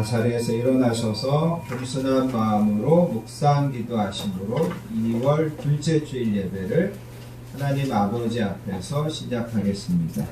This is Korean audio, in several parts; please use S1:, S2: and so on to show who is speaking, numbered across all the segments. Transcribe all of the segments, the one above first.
S1: 자리에서 일어나셔서 겸손한 마음으로 묵상 기도하심으로 2월 둘째 주일 예배를 하나님 아버지 앞에서 시작하겠습니다.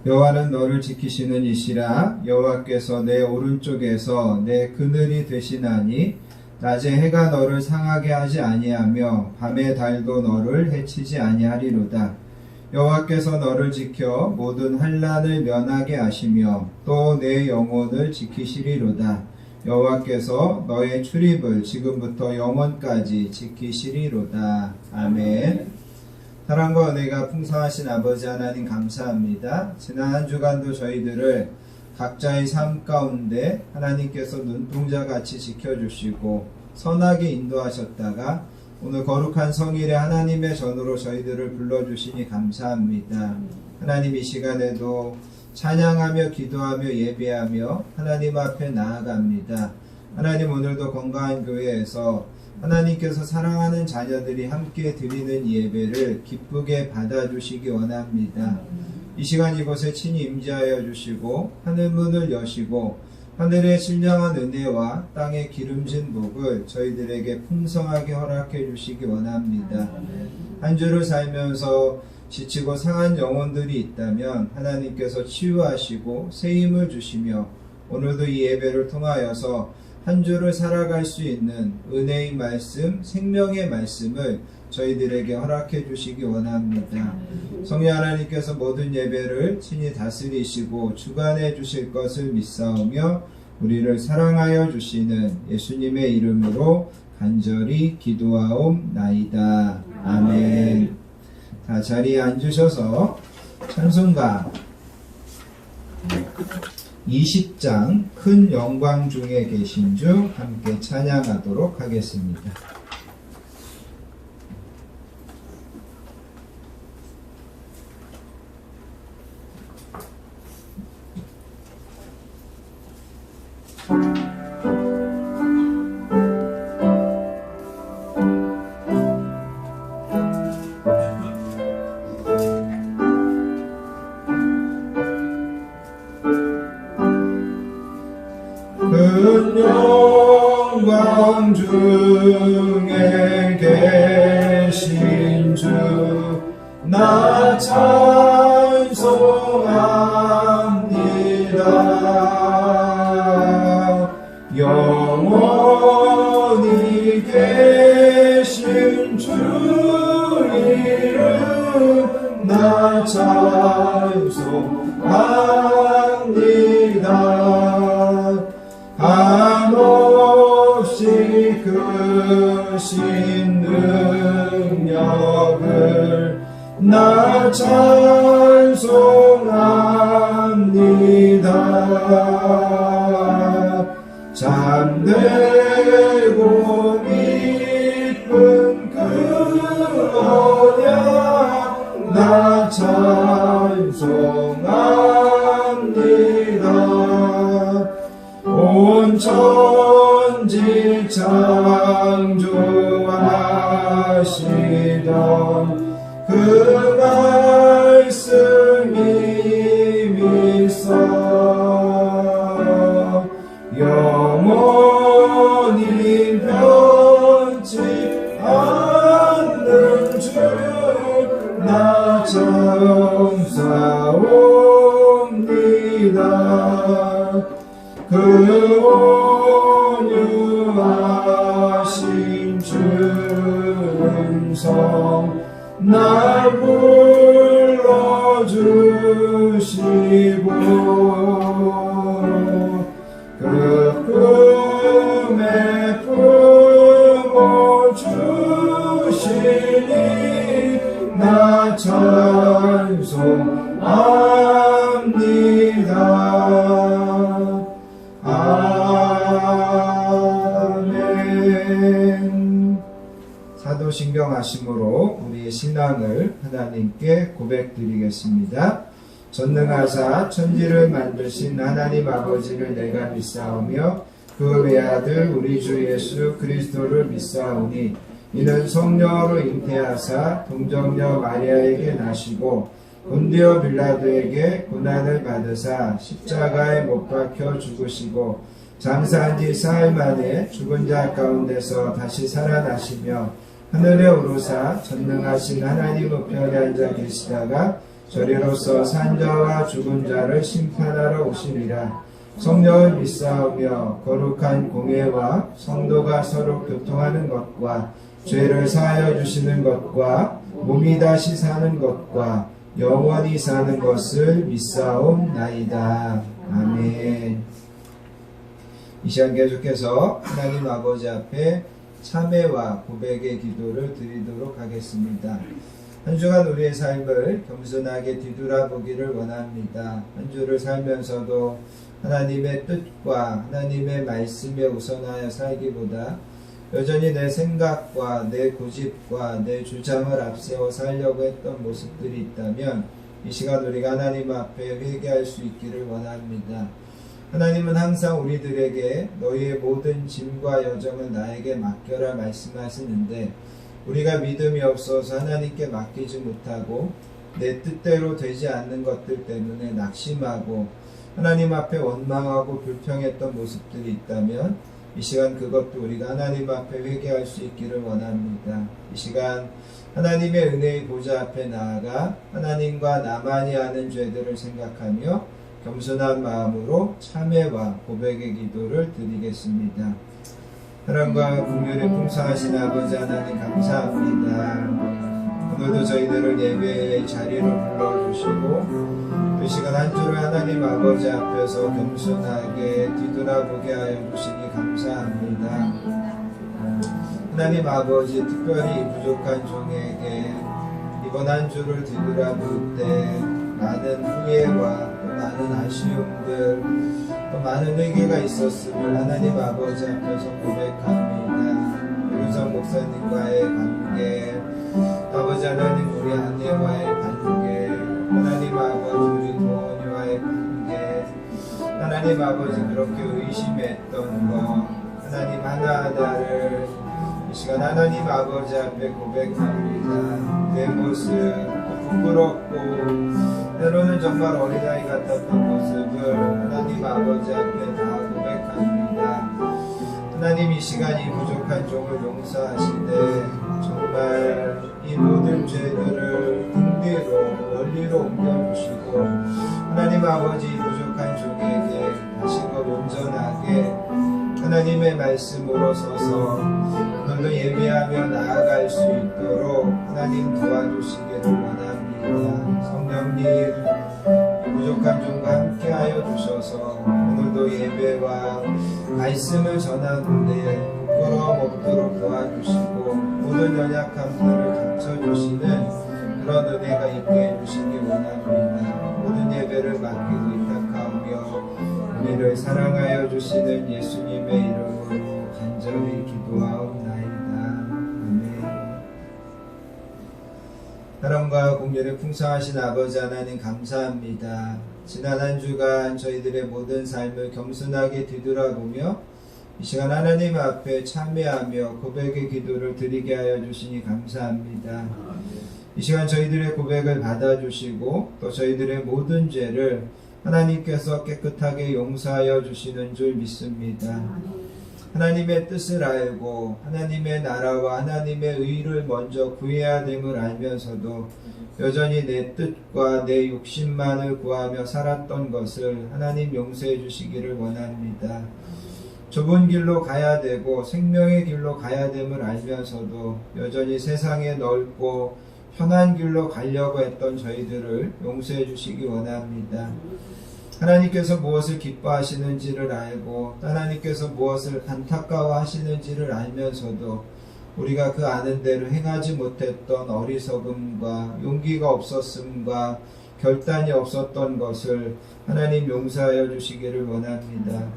S1: 여호와는 너를 지키시는 이시라. 여호와께서 내 오른쪽에서 내 그늘이 되시나니 낮에 해가 너를 상하게 하지 아니하며 밤에 달도 너를 해치지 아니하리로다. 여호와께서 너를 지켜 모든 환난을 면하게 하시며 또 내 영혼을 지키시리로다. 여호와께서 너의 출입을 지금부터 영원까지 지키시리로다. 아멘. 사랑과 은혜가 풍성하신 아버지 하나님 감사합니다. 지난 한 주간도 저희들을 각자의 삶 가운데 하나님께서 눈동자같이 지켜주시고 선하게 인도하셨다가 오늘 거룩한 성일에 하나님의 전으로 저희들을 불러주시니 감사합니다. 하나님 이 시간에도 찬양하며 기도하며 예배하며 하나님 앞에 나아갑니다. 하나님 오늘도 건강한 교회에서 하나님께서 사랑하는 자녀들이 함께 드리는 예배를 기쁘게 받아주시기 원합니다. 이 시간 이곳에 친히 임재하여 주시고 하늘문을 여시고 하늘의 신령한 은혜와 땅의 기름진 복을 저희들에게 풍성하게 허락해 주시기 원합니다. 한 주를 살면서 지치고 상한 영혼들이 있다면 하나님께서 치유하시고 새 힘을 주시며 오늘도 이 예배를 통하여서 한 주를 살아갈 수 있는 은혜의 말씀, 생명의 말씀을 저희들에게 허락해 주시기 원합니다. 성령 하나님께서 모든 예배를 친히 다스리시고 주관해 주실 것을 믿사오며 우리를 사랑하여 주시는 예수님의 이름으로 간절히 기도하옵나이다. 아멘. 자, 자리에 앉으셔서 찬송가 20장 큰 영광 중에 계신 주 함께 찬양하도록 하겠습니다. 큰 영광 중에 계신 주 나 찬송합니다. 영원히 계신 주 이름 나 찬송합니다. 한없이 크신 능력을 나 찬송합니다. 잠들고 깊은 그 언약 나 찬송합니다. 온 천지 창조하시던 그 말씀이 있어 영원히 변치 않는 주 나 찬송합니다. 그 온유하신 주 음성 날 불러주시고 찬송합니다. 아멘. 사도신경 하심으로 우리의 신앙을 하나님께 고백드리겠습니다. 전능하사 천지를 만드신 하나님 아버지를 내가 믿사오며 그 외아들 우리 주 예수 그리스도를 믿사오니 이는 성령으로 잉태하사 동정녀 마리아에게 나시고 본디오 빌라도에게 고난을 받으사 십자가에 못 박혀 죽으시고 장사한 지 사흘 만에 죽은 자 가운데서 다시 살아나시며 하늘에 오르사 전능하신 하나님 우편에 앉아 계시다가 저리로서 산 자와 죽은 자를 심판하러 오시리라. 성령을 믿사오며 거룩한 공예와 성도가 서로 교통하는 것과 죄를 사하여 주시는 것과 몸이 다시 사는 것과 영원히 사는 것을 믿사옵나이다. 아멘. 이 시간 계속해서 하나님 아버지 앞에 참회와 고백의 기도를 드리도록 하겠습니다. 한 주간 우리의 삶을 겸손하게 뒤돌아보기를 원합니다. 한 주를 살면서도 하나님의 뜻과 하나님의 말씀에 우선하여 살기보다 여전히 내 생각과 내 고집과 내 주장을 앞세워 살려고 했던 모습들이 있다면 이 시간 우리가 하나님 앞에 회개할 수 있기를 원합니다. 하나님은 항상 우리들에게 너희의 모든 짐과 여정을 나에게 맡겨라 말씀하시는데 우리가 믿음이 없어서 하나님께 맡기지 못하고 내 뜻대로 되지 않는 것들 때문에 낙심하고 하나님 앞에 원망하고 불평했던 모습들이 있다면 이 시간 그것도 우리가 하나님 앞에 회개할 수 있기를 원합니다. 이 시간 하나님의 은혜의 보좌 앞에 나아가 하나님과 나만이 아는 죄들을 생각하며 겸손한 마음으로 참회와 고백의 기도를 드리겠습니다. 사랑과 긍휼이 풍성하신 아버지 하나님 감사합니다. 오늘도 저희들을 예배의 자리로 불러주시고 이 시간 한 주를 하나님 아버지 앞에서 겸손하게 뒤돌아보게 하여 주시니 감사합니다. 하나님 아버지 특별히 이 부족한 종에게 이번 한 주를 뒤돌아볼 때 많은 후회와 또 많은 아쉬움들 또 많은 회개가 있었음을 하나님 아버지 앞에서 고백합니다. 유성 목사님과의 관계, 아버지 하나님 우리 아내와의 관계, 하나님 아버지 우리 도원이와의 관계, 하나님 아버지 그렇게 의심했던 것 하나님 하나하나를 이 시간 하나님 아버지 앞에 고백합니다. 내 모습 부끄럽고 때로는 정말 어린아이 같았던 모습을 하나님 아버지 앞에 다 고백합니다. 하나님 이 시간 이 부족한 종을 용서하시되 정말 이 모든 죄들을 등 뒤로 멀리로 옮겨주시고 하나님 아버지 이 부족한 종에게 다시금 온전하게 하나님의 말씀으로 서서 오늘도 예배하며 나아갈 수 있도록 하나님 도와주시기를 원합니다. 성령님 이 부족한 종과 함께하여 주셔서 오늘도 예배와 말씀을 전하는데 부끄러움 없도록 도와주시고 모든 연약함들을 감춰주시는 그런 은혜가 있게 해주시기 원합니다. 모든 예배를 맡기고 위탁하오며 우리를 사랑하여 주시는 예수님의 이름으로 간절히 기도하옵나이다. 아멘. 사랑과 공연에 풍성하신 아버지 하나님 감사합니다. 지난 한 주간 저희들의 모든 삶을 겸손하게 뒤돌아보며 이 시간 하나님 앞에 참회하며 고백의 기도를 드리게 하여 주시니 감사합니다. 이 시간 저희들의 고백을 받아주시고 또 저희들의 모든 죄를 하나님께서 깨끗하게 용서하여 주시는 줄 믿습니다. 하나님의 뜻을 알고 하나님의 나라와 하나님의 의를 먼저 구해야 됨을 알면서도 여전히 내 뜻과 내 욕심만을 구하며 살았던 것을 하나님 용서해 주시기를 원합니다. 좁은 길로 가야 되고 생명의 길로 가야 됨을 알면서도 여전히 세상에 넓고 편한 길로 가려고 했던 저희들을 용서해 주시기 원합니다. 하나님께서 무엇을 기뻐하시는지를 알고 하나님께서 무엇을 안타까워 하시는지를 알면서도 우리가 그 아는 대로 행하지 못했던 어리석음과 용기가 없었음과 결단이 없었던 것을 하나님 용서하여 주시기를 원합니다.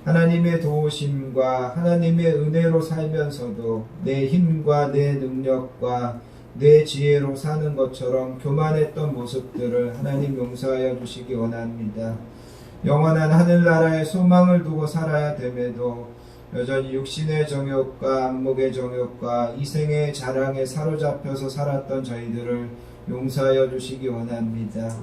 S1: 하나님의 도우심과 하나님의 은혜로 살면서도 내 힘과 내 능력과 내 지혜로 사는 것처럼 교만했던 모습들을 하나님 용서하여 주시기 원합니다. 영원한 하늘나라의 소망을 두고 살아야 됨에도 여전히 육신의 정욕과 안목의 정욕과 이생의 자랑에 사로잡혀서 살았던 저희들을 용서하여 주시기 원합니다.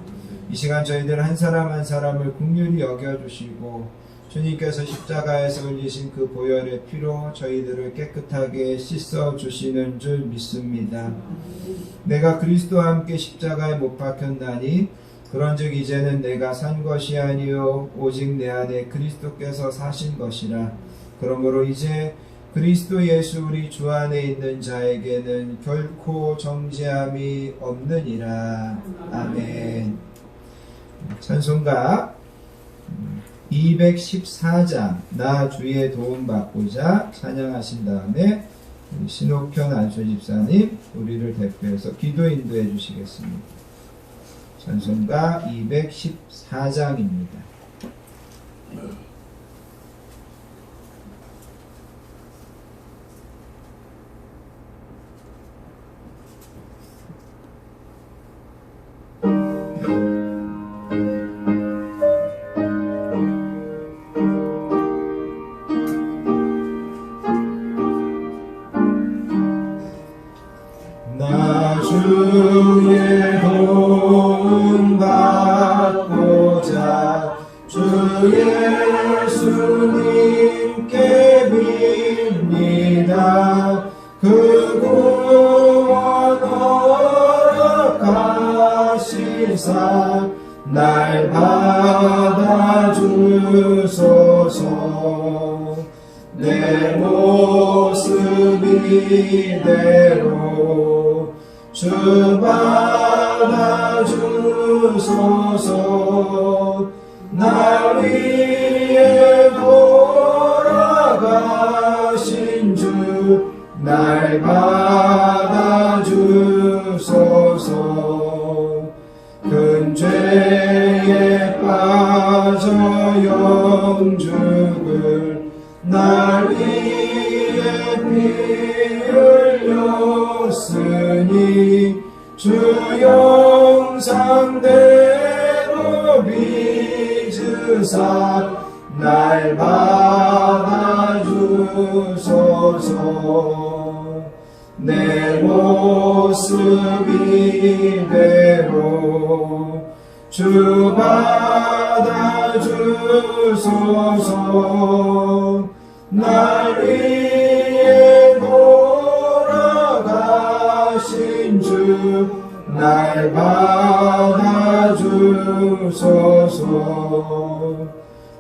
S1: 이 시간 저희들 한 사람 한 사람을 긍휼히 여겨주시고 주님께서 십자가에서 흘리신 그 보혈의 피로 저희들을 깨끗하게 씻어주시는 줄 믿습니다. 내가 그리스도와 함께 십자가에 못 박혔나니 그런즉 이제는 내가 산 것이 아니요 오직 내 안에 그리스도께서 사신 것이라. 그러므로 이제 그리스도 예수 우리 주 안에 있는 자에게는 결코 정죄함이 없느니라. 아멘. 찬송가 214장 나 주의 도움 받고자 찬양하신 다음에 신옥현 안수 집사님 우리를 대표해서 기도 인도해 주시겠습니다. 찬송가 214장입니다.
S2: 주의 도움 받고자 주 예수님께 빕니다. 그 구원 허락하시사 날 받아주소서. 내 모습 이대로 주 받아주소서. 날 위해 돌아가신 주 날 받아주소서. 큰 죄에 빠져 영죽을 날 위해 피 흘렸으니 주 형상대로 빚으사 날 받아주소서. 내 모습 이대로 주 받아주소서. 날 위해 돌아가신 주 날 받아주소서.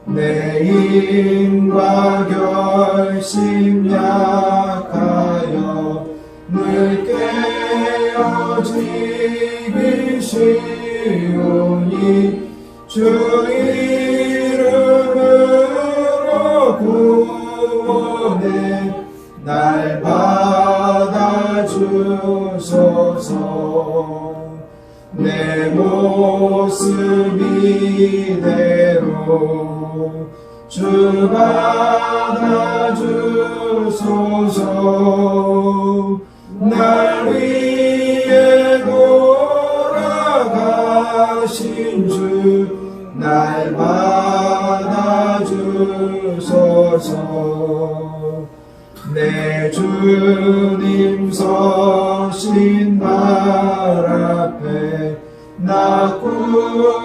S2: 내 힘과 결심 약하여 늘 깨어지기 쉬우니 주 이름으로 구원해 날 받아주소서. 내 모습 이대로 주 받아주소서. 날 위해 돌아가신 주 날 받아주소서. 내 주님 서신 말 앞에 나 꿇어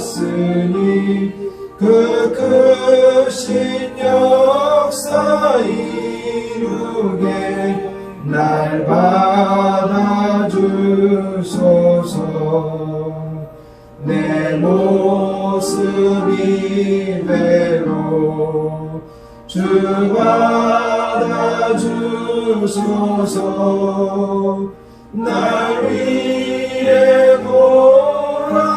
S2: 엎드렸으니 그 크신 역사 이루게 날 받아주소서. 내 모습 이대로 주 받아주소서. 날 위해 돌아가신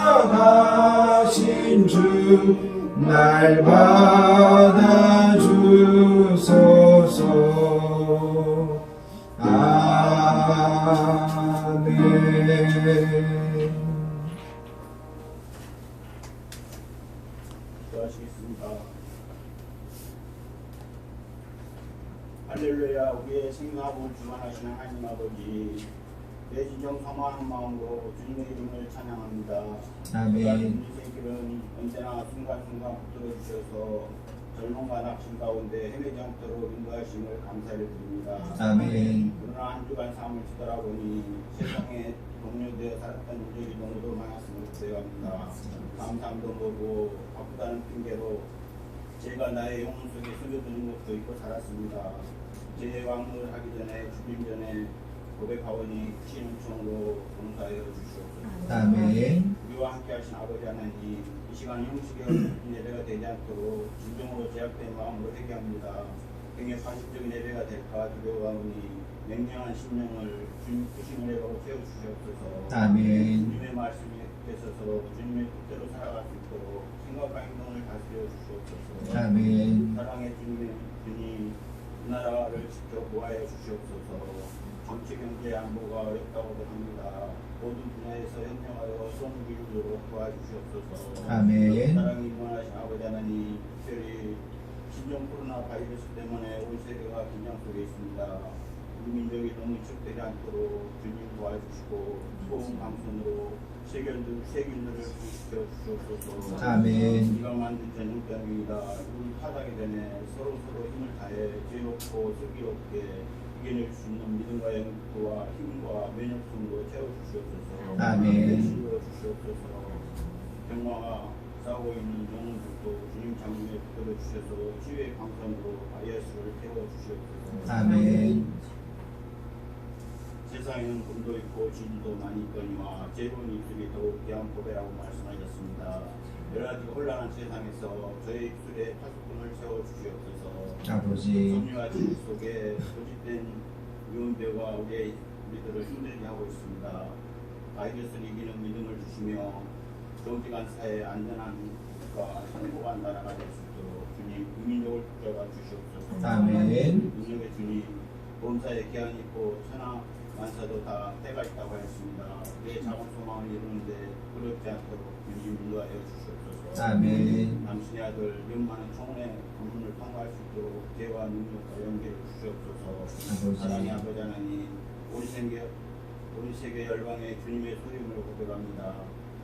S2: 주 날 받아주소서. 아멘.
S3: 기도하시겠습니다. 할렐루야. 우리의 생명하고 주관하시는 하나님 아버지, 내 진정 사모하는 마음으로 주님의 이름을 찬양합니다.
S1: 아멘.
S3: 우리 새길은 언제나 순간순간 붙들어 주셔서 젊음과 낙심 가운데 헤매지 않도록 인도하심을 감사를 드립니다.
S1: 아멘.
S3: 그러나 한 주간 삶을 뒤돌아보니 세상에 동료되어 살았던 일들이 너무도 많았음을 고백합니다. 감사함도 모르고 바쁘다는 핑계로 제가 나의 영혼 속에 숨겨두는 것도 잊고 살았습니다. 제 왕을 하기 전에 죽임 전에 고백하오니 크신 은총으로 봉사하여 주시옵소서.
S1: 아멘.
S3: 우리와 함께 하신 아버지 하나님, 이 시간 형식의 어떤 예배가 되지 않도록 진정으로 제약된 마음으로 회개합니다. 행여 파식적인 예배가 될까 두려워하오니 맹렬한 심령을 주님 크신 은혜로 채워주시옵소서.
S1: 아멘.
S3: 주님의 말씀이 되셔서 주님의 뜻대로 살아갈 수 있도록 생각과 행동을 다스려 주시옵소서.
S1: 아멘.
S3: 사랑의 주님, 이 나라를 지켜 보호하여 주시옵소서. 정치, 경제, 안보가 어렵다고도 합니다. 모든 분야에서 현명하여 손을 이루도록 도와주시옵소서.
S1: 아멘.
S3: 사랑이 무한하신 아버지 하나님, 특별히 신종 코로나 바이러스 때문에 온 세계가 긴장 속에 있습니다. 우리 민족이 너무 위축되지 않도록 주님 도와주시고 소음 방송으로 세균들을 구시켜 주시옵소서.
S1: 아멘.
S3: 우리가 만든 전형장입니다. 우리 타락이 전에 서로 힘을 다해 죄롭고 슬기롭게 이겨낼 수 있는 믿음과 영도와 힘과 면역성으로 채워주시옵소서.
S1: 아멘.
S3: 신으로 주시옵소서. 병마와 싸우고 있는 영혼들도 주님 장중에 붙들어 주셔서 치유의 방편으로 바이러스를 태워 주시옵소서.
S1: 아멘.
S3: 세상에는 금도 있고 진도 많이 있거니와 죄로운 입술이 더욱 귀한 보배라고 말씀하셨습니다. 여러 가지 혼란한 세상에서 저의 입술에 파수꾼을 세워 주시옵소서.
S1: 아버지.
S3: 점유와 진 속에 고집된 유언병과 우리들을 힘들게 하고 있습니다. 바이러스를 이기는 믿음을 주시며 정직한 사회에 안전한 국가 행복한 나라가 될 수 있도록 주님 국민력을 붙잡아 주시옵소서.
S1: 아멘.
S3: 능력의 주님, 범사에 기한이 있고 천하 만사도 다 때가 있다고 하였습니다. 내 작은 소망을 이루는데 어렵지 않도록 주님 인도하여 주시옵소서.
S1: 아멘.
S3: 당신의 아들 연만한 총회 검문을 통과할 수 있도록 대화 능력과 연계를 주시옵소서.
S1: 아버지.
S3: 사랑의 아버지 하나님, 우리 세계 열방의 주님의 소림을 고백합니다.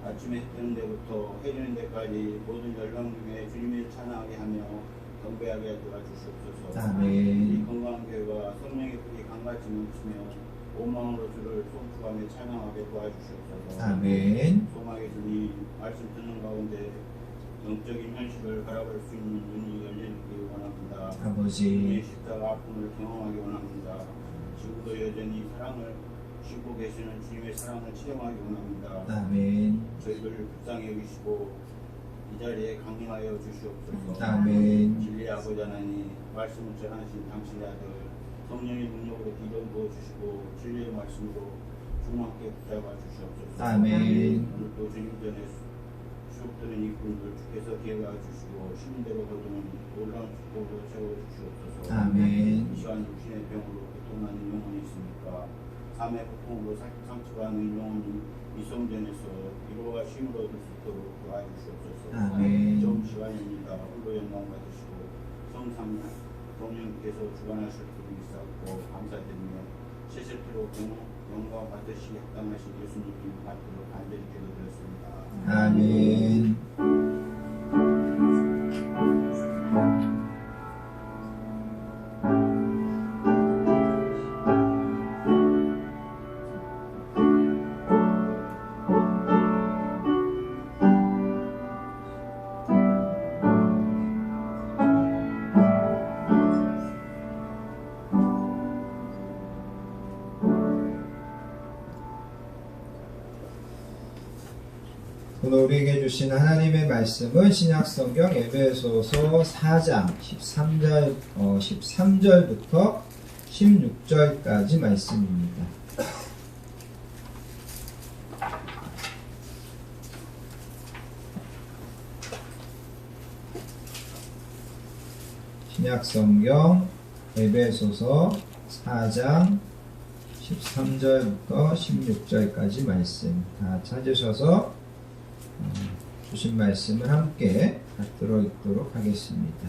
S3: 아침에 해 뜨는 데부터 해지는 데까지 모든 열방 중에 주님을 찬양하게 하며 경배하게 도와주시옵소서.
S1: 아멘.
S3: 이 건강한 교회가 성령의 불이 강같이 넘치며 온 마음으로 주를 손수하며 찬양하게 도와주시옵소서.
S1: 아멘.
S3: 소망의 주님, 말씀 듣는 가운데 영적인 현실을 바라볼 수 있는 눈이 열리기 원합니다.
S1: 아버지.
S3: 주님의 십자가 아픔을 경험하기 원합니다. 지금도 여전히 사랑을 쉬고 계시는 주님의 사랑을 체험하기 원합니다.
S1: 아멘.
S3: 저희를 불쌍히 여기시고 이 자리에 강림하여 주시옵소서.
S1: 아멘.
S3: 진리의 아버지 하나님, 말씀을 전하신 당신의 아들 성령의 능력으로 기름 부어 주시고 진리의 말씀으로 주님께 붙잡아 주시옵소서.
S1: 아멘.
S3: 오늘도 주님 전에 수록되는 이분들 주께서 기회하여 주시고 시민대로 거두는 놀라운 축복으로 채워 주시옵소서.
S1: 아멘.
S3: 이 시간 육신의 병으로 고통하는 영혼이 있습니까? 삶의 고통으로 상처받는 영혼이 이성전에서 위로와 힘을 얻을 수 있도록 도와주시옵소서.
S1: 아멘.
S3: 좋은 시간입니다. 홀로 영광 받으시고 성삼 성령께서 주관하실 줄을 믿사옵고 감사드리며 세세토록 영광 받으시 합당하신 예수님이 받도록 간절히 기도드렸습니다.
S1: 아멘. 오늘 우리에게 주신 하나님의 말씀은 신약성경 에베소서 4장 13절부터 16절까지 말씀입니다. 언약성경 에베소서 4장 13절부터 16절까지 말씀 다 찾으셔서 주신 말씀을 함께 받들어 읽도록 하겠습니다.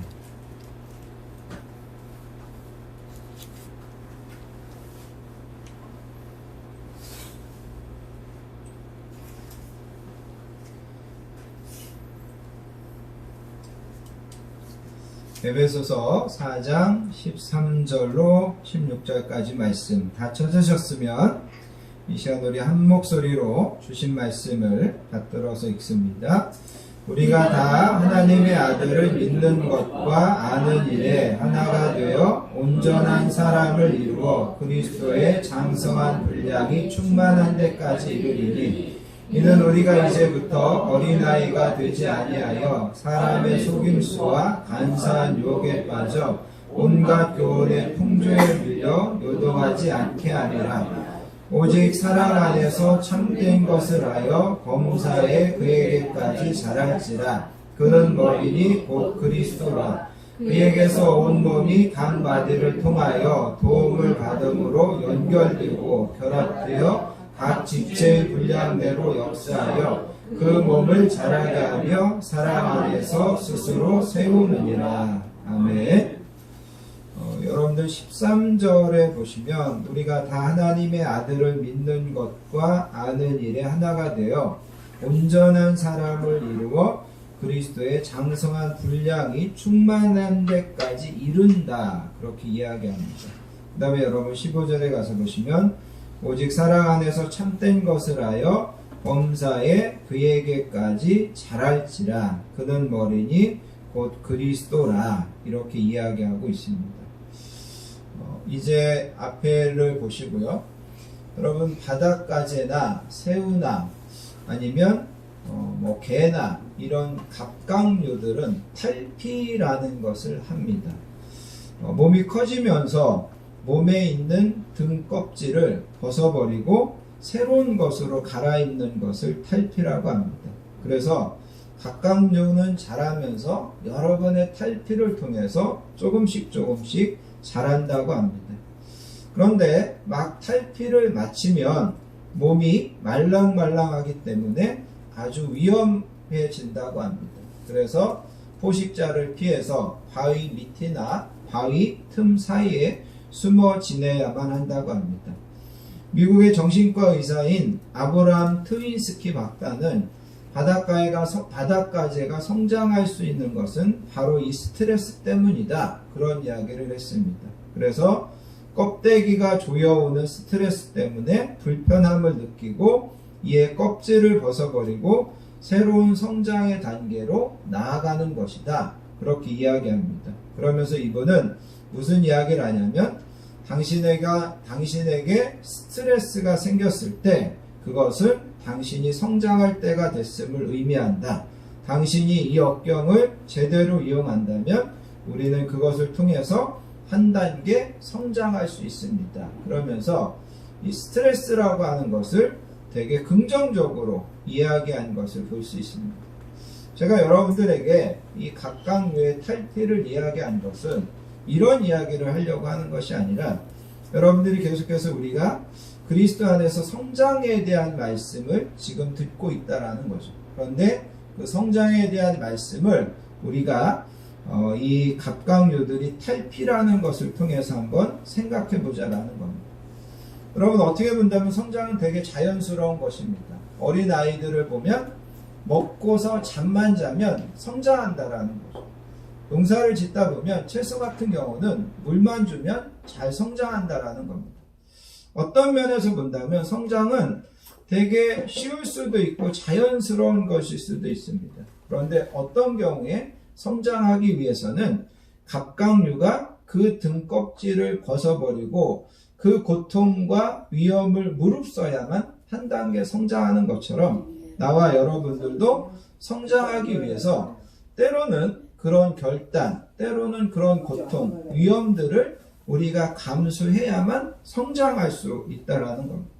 S1: 에베소서 4장 13절로 16절까지 말씀 다 찾으셨으면 이 시간 우리 한 목소리로 주신 말씀을 받들어서 읽습니다. 우리가 다 하나님의 아들을 믿는 것과 아는 일에 하나가 되어 온전한 사람을 이루어 그리스도의 장성한 분량이 충만한 데까지 이르리니 이는 우리가 이제부터 어린아이가 되지 아니하여 사람의 속임수와 간사한 유혹에 빠져 온갖 교훈의 풍조에 밀려 요동하지 않게 하리라. 오직 사랑 안에서 참된 것을 하여 범사에 그에게까지 자랄지라. 그는 머리니 곧 그리스도라. 그에게서 온 몸이 각 마디를 통하여 도움을 받음으로 연결되고 결합되어 각 지체의 분량대로 역사하여 그 몸을 자라게 하며 사랑 안에서 스스로 세우느니라. 아멘. 여러분들 13절에 보시면 우리가 다 하나님의 아들을 믿는 것과 아는 일에 하나가 되어 온전한 사람을 이루어 그리스도의 장성한 분량이 충만한 데까지 이른다. 그렇게 이야기합니다. 그 다음에 여러분 15절에 가서 보시면 오직 사랑 안에서 참된 것을 하여 범사에 그에게까지 자랄지라. 그는 머리니 곧 그리스도라. 이렇게 이야기하고 있습니다. 이제 앞에를 보시고요. 여러분 바닷가재나 새우나 아니면 개나 이런 갑각류들은 탈피라는 것을 합니다. 몸이 커지면서 몸에 있는 등 껍질을 벗어버리고 새로운 것으로 갈아입는 것을 탈피라고 합니다. 그래서 갑각류는 자라면서 여러 번의 탈피를 통해서 조금씩 자란다고 합니다. 그런데 막 탈피를 마치면 몸이 말랑말랑하기 때문에 아주 위험해진다고 합니다. 그래서 포식자를 피해서 바위 밑이나 바위 틈 사이에 숨어 지내야만 한다고 합니다. 미국의 정신과 의사인 아브라함 트윈스키 박사는 바닷가재가 성장할 수 있는 것은 바로 이 스트레스 때문이다. 그런 이야기를 했습니다. 그래서 껍데기가 조여오는 스트레스 때문에 불편함을 느끼고 이에 껍질을 벗어버리고 새로운 성장의 단계로 나아가는 것이다. 그렇게 이야기합니다. 그러면서 이분은 무슨 이야기를 하냐면 당신에게 스트레스가 생겼을 때 그것은 당신이 성장할 때가 됐음을 의미한다. 당신이 이 역경을 제대로 이용한다면 우리는 그것을 통해서 한 단계 성장할 수 있습니다. 그러면서 이 스트레스라고 하는 것을 되게 긍정적으로 이야기한 것을 볼 수 있습니다. 제가 여러분들에게 이 갑각류의 탈피를 이야기한 것은 이런 이야기를 하려고 하는 것이 아니라 여러분들이 계속해서 우리가 그리스도 안에서 성장에 대한 말씀을 지금 듣고 있다라는 거죠. 그런데 그 성장에 대한 말씀을 우리가 이 갑각류들이 탈피라는 것을 통해서 한번 생각해 보자라는 겁니다. 여러분 어떻게 본다면 성장은 되게 자연스러운 것입니다. 어린 아이들을 보면 먹고서 잠만 자면 성장한다라는 거죠. 농사를 짓다 보면 채소 같은 경우는 물만 주면 잘 성장한다라는 겁니다. 어떤 면에서 본다면 성장은 되게 쉬울 수도 있고 자연스러운 것일 수도 있습니다. 그런데 어떤 경우에 성장하기 위해서는 갑각류가 그 등 껍질을 벗어버리고 그 고통과 위험을 무릅써야만 한 단계 성장하는 것처럼 나와 여러분들도 성장하기 위해서 때로는 그런 결단, 때로는 그런 고통, 위험들을 우리가 감수해야만 성장할 수 있다는 겁니다.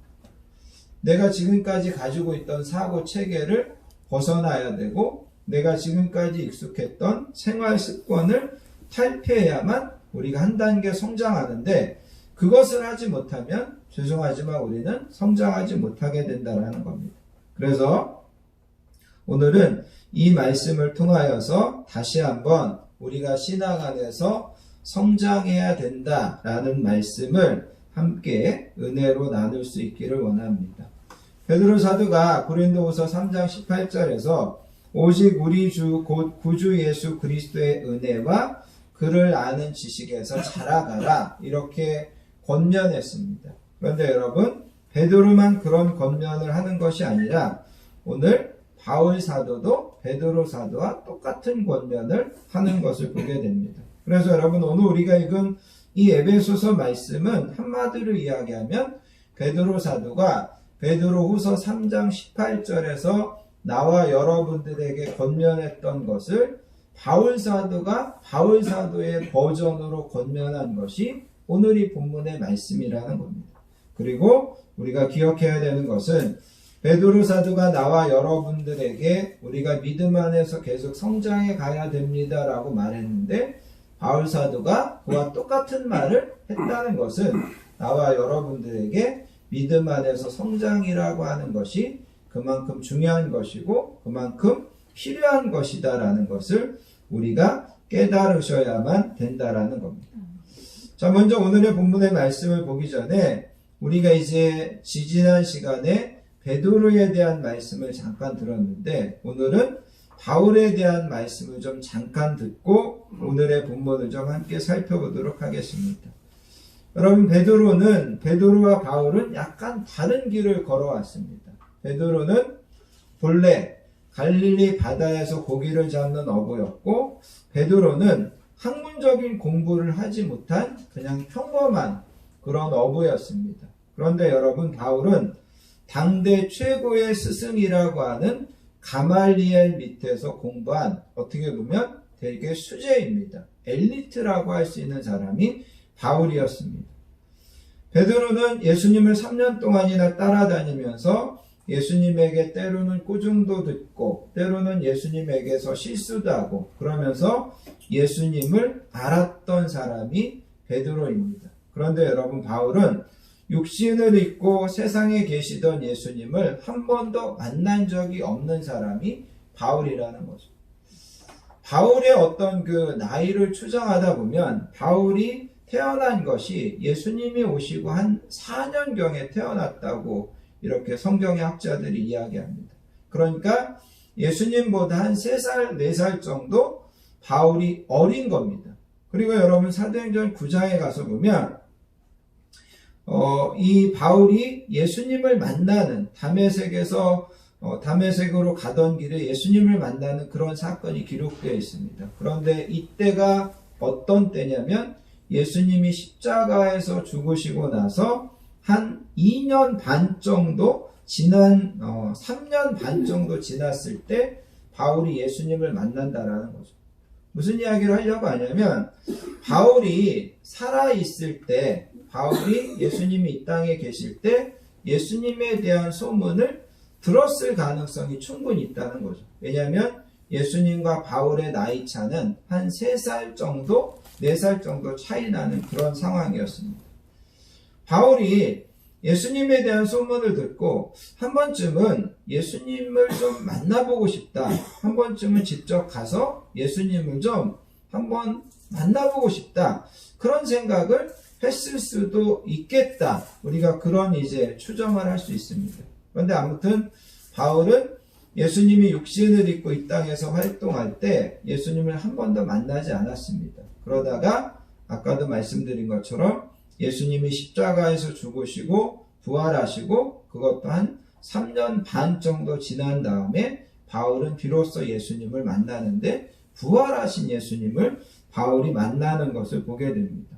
S1: 내가 지금까지 가지고 있던 사고 체계를 벗어나야 되고 내가 지금까지 익숙했던 생활 습관을 탈피해야만 우리가 한 단계 성장하는데, 그것을 하지 못하면 죄송하지만 우리는 성장하지 못하게 된다는 겁니다. 그래서 오늘은 이 말씀을 통하여서 다시 한번 우리가 신앙 안에서 성장해야 된다라는 말씀을 함께 은혜로 나눌 수 있기를 원합니다. 베드로 사도가 고린도후서 3장 18절에서 오직 우리 주 곧 구주 예수 그리스도의 은혜와 그를 아는 지식에서 자라가라, 이렇게 권면했습니다. 그런데 여러분, 베드로만 그런 권면을 하는 것이 아니라 오늘 바울 사도도 베드로 사도와 똑같은 권면을 하는 것을 보게 됩니다. 그래서 여러분, 오늘 우리가 읽은 이 에베소서 말씀은 한마디로 이야기하면 베드로 사도가 베드로후서 3장 18절에서 나와 여러분들에게 권면했던 것을 바울 사도가 바울 사도의 버전으로 권면한 것이 오늘 이 본문의 말씀이라는 겁니다. 그리고 우리가 기억해야 되는 것은 베드로 사도가 나와 여러분들에게 우리가 믿음 안에서 계속 성장해 가야 됩니다라고 말했는데, 바울 사도가 그와 똑같은 말을 했다는 것은 나와 여러분들에게 믿음 안에서 성장이라고 하는 것이 그만큼 중요한 것이고 그만큼 필요한 것이다라는 것을 우리가 깨달으셔야만 된다라는 겁니다. 자, 먼저 오늘의 본문의 말씀을 보기 전에 우리가 이제 지지난 시간에 베드로에 대한 말씀을 잠깐 들었는데, 오늘은 바울에 대한 말씀을 좀 잠깐 듣고 오늘의 본문을 좀 함께 살펴보도록 하겠습니다. 여러분, 베드로와 바울은 약간 다른 길을 걸어왔습니다. 베드로는 본래 갈릴리 바다에서 고기를 잡는 어부였고, 베드로는 학문적인 공부를 하지 못한 그냥 평범한 그런 어부였습니다. 그런데 여러분, 바울은 당대 최고의 스승이라고 하는 가말리엘 밑에서 공부한, 어떻게 보면 되게 수재입니다. 엘리트라고 할 수 있는 사람이 바울이었습니다. 베드로는 예수님을 3년 동안이나 따라다니면서 예수님에게 때로는 꾸중도 듣고 때로는 예수님에게서 실수도 하고 그러면서 예수님을 알았던 사람이 베드로입니다. 그런데 여러분, 바울은 육신을 입고 세상에 계시던 예수님을 한 번도 만난 적이 없는 사람이 바울이라는 거죠. 바울의 어떤 그 나이를 추정하다 보면 바울이 태어난 것이 예수님이 오시고 한 4년경에 태어났다고 이렇게 성경의 학자들이 이야기합니다. 그러니까 예수님보다 한 3살, 4살 정도 바울이 어린 겁니다. 그리고 여러분, 사도행전 9장에 가서 보면 이 바울이 예수님을 만나는 다메섹으로 가던 길에 예수님을 만나는 그런 사건이 기록되어 있습니다. 그런데 이때가 어떤 때냐면 예수님이 십자가에서 죽으시고 나서 한 2년 반 정도 3년 반 정도 지났을 때 바울이 예수님을 만난다라는 거죠. 무슨 이야기를 하려고 하냐면, 바울이 살아있을 때, 바울이 예수님이 이 땅에 계실 때 예수님에 대한 소문을 들었을 가능성이 충분히 있다는 거죠. 왜냐하면 예수님과 바울의 나이 차는 한 3살 정도, 4살 정도 차이 나는 그런 상황이었습니다. 바울이 예수님에 대한 소문을 듣고 한 번쯤은 예수님을 좀 만나보고 싶다, 한 번쯤은 직접 가서 예수님을 좀 한번 만나보고 싶다, 그런 생각을 했을 수도 있겠다. 우리가 그런 이제 추정을 할 수 있습니다. 그런데 아무튼 바울은 예수님이 육신을 입고 이 땅에서 활동할 때 예수님을 한 번도 만나지 않았습니다. 그러다가 아까도 말씀드린 것처럼 예수님이 십자가에서 죽으시고 부활하시고 그것도 한 3년 반 정도 지난 다음에 바울은 비로소 예수님을 만나는데, 부활하신 예수님을 바울이 만나는 것을 보게 됩니다.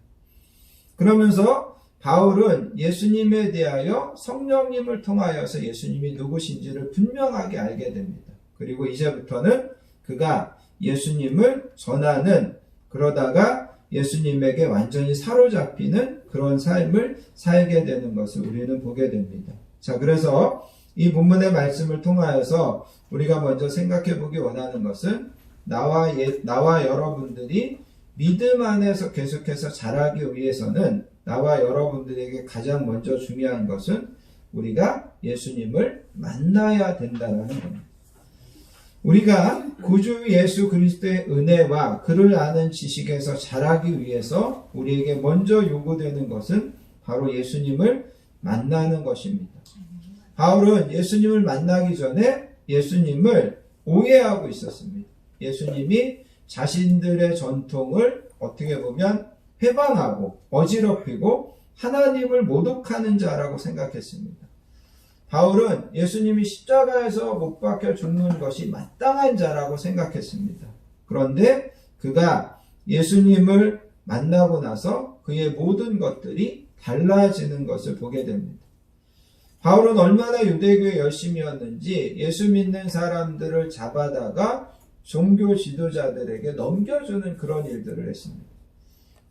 S1: 그러면서 바울은 예수님에 대하여 성령님을 통하여서 예수님이 누구신지를 분명하게 알게 됩니다. 그리고 이제부터는 그가 예수님을 전하는, 그러다가 예수님에게 완전히 사로잡히는 그런 삶을 살게 되는 것을 우리는 보게 됩니다. 자, 그래서 이 본문의 말씀을 통하여서 우리가 먼저 생각해 보기 원하는 것은 나와 여러분들이 믿음 안에서 계속해서 자라기 위해서는 나와 여러분들에게 가장 먼저 중요한 것은 우리가 예수님을 만나야 된다는 겁니다. 우리가 구주 예수 그리스도의 은혜와 그를 아는 지식에서 자라기 위해서 우리에게 먼저 요구되는 것은 바로 예수님을 만나는 것입니다. 바울은 예수님을 만나기 전에 예수님을 오해하고 있었습니다. 예수님이 자신들의 전통을 어떻게 보면 회방하고 어지럽히고 하나님을 모독하는 자라고 생각했습니다. 바울은 예수님이 십자가에서 못 박혀 죽는 것이 마땅한 자라고 생각했습니다. 그런데 그가 예수님을 만나고 나서 그의 모든 것들이 달라지는 것을 보게 됩니다. 바울은 얼마나 유대교에 열심이었는지 예수 믿는 사람들을 잡아다가 종교 지도자들에게 넘겨주는 그런 일들을 했습니다.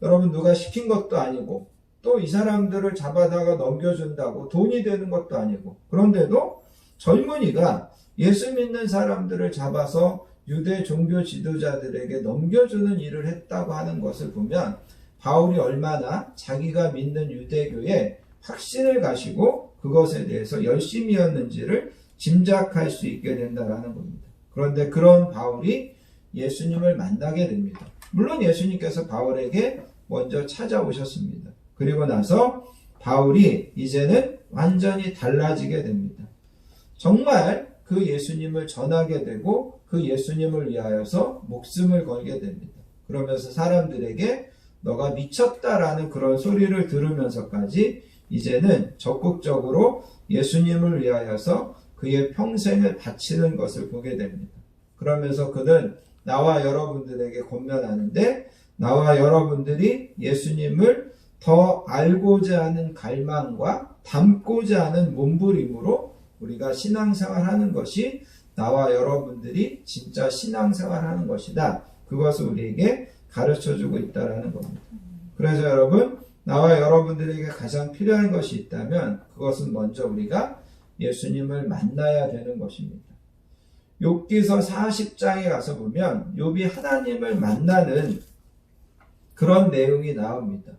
S1: 여러분, 누가 시킨 것도 아니고 또 이 사람들을 잡아다가 넘겨준다고 돈이 되는 것도 아니고, 그런데도 젊은이가 예수 믿는 사람들을 잡아서 유대 종교 지도자들에게 넘겨주는 일을 했다고 하는 것을 보면 바울이 얼마나 자기가 믿는 유대교에 확신을 가지고 그것에 대해서 열심이었는지를 짐작할 수 있게 된다는 겁니다. 그런데 그런 바울이 예수님을 만나게 됩니다. 물론 예수님께서 바울에게 먼저 찾아오셨습니다. 그리고 나서 바울이 이제는 완전히 달라지게 됩니다. 정말 그 예수님을 전하게 되고 그 예수님을 위하여서 목숨을 걸게 됩니다. 그러면서 사람들에게 너가 미쳤다라는 그런 소리를 들으면서까지 이제는 적극적으로 예수님을 위하여서 그의 평생을 바치는 것을 보게 됩니다. 그러면서 그는 나와 여러분들에게 권면하는데, 나와 여러분들이 예수님을 더 알고자 하는 갈망과 닮고자 하는 몸부림으로 우리가 신앙생활 하는 것이 나와 여러분들이 진짜 신앙생활 하는 것이다. 그것을 우리에게 가르쳐주고 있다는 겁니다. 그래서 여러분, 나와 여러분들에게 가장 필요한 것이 있다면 그것은 먼저 우리가 예수님을 만나야 되는 것입니다. 욥기서 40장에 가서 보면 욥이 하나님을 만나는 그런 내용이 나옵니다.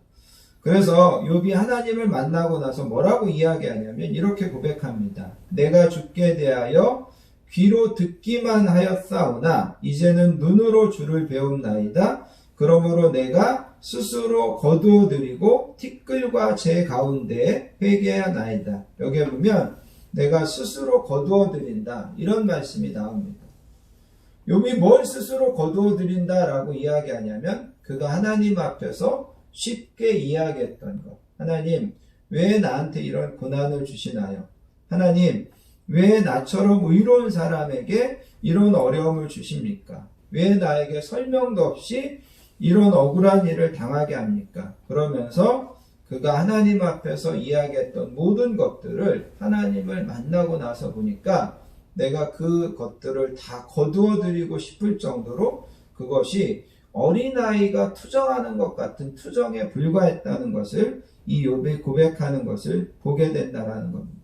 S1: 그래서 욥이 하나님을 만나고 나서 뭐라고 이야기하냐면 이렇게 고백합니다. 내가 주께 대하여 귀로 듣기만 하였사오나 이제는 눈으로 주를 배움나이다. 그러므로 내가 스스로 거두어드리고 티끌과 제 가운데에 회개하나이다. 여기에 보면 내가 스스로 거두어드린다, 이런 말씀이 나옵니다. 욥이 뭘 스스로 거두어드린다라고 이야기하냐면 그가 하나님 앞에서 쉽게 이야기했던 것. 하나님, 왜 나한테 이런 고난을 주시나요? 하나님, 왜 나처럼 의로운 사람에게 이런 어려움을 주십니까? 왜 나에게 설명도 없이 이런 억울한 일을 당하게 합니까? 그러면서 그가 하나님 앞에서 이야기했던 모든 것들을 하나님을 만나고 나서 보니까 내가 그 것들을 다 거두어드리고 싶을 정도로 그것이 어린아이가 투정하는 것 같은 투정에 불과했다는 것을 이 욥이 고백하는 것을 보게 된다는 겁니다.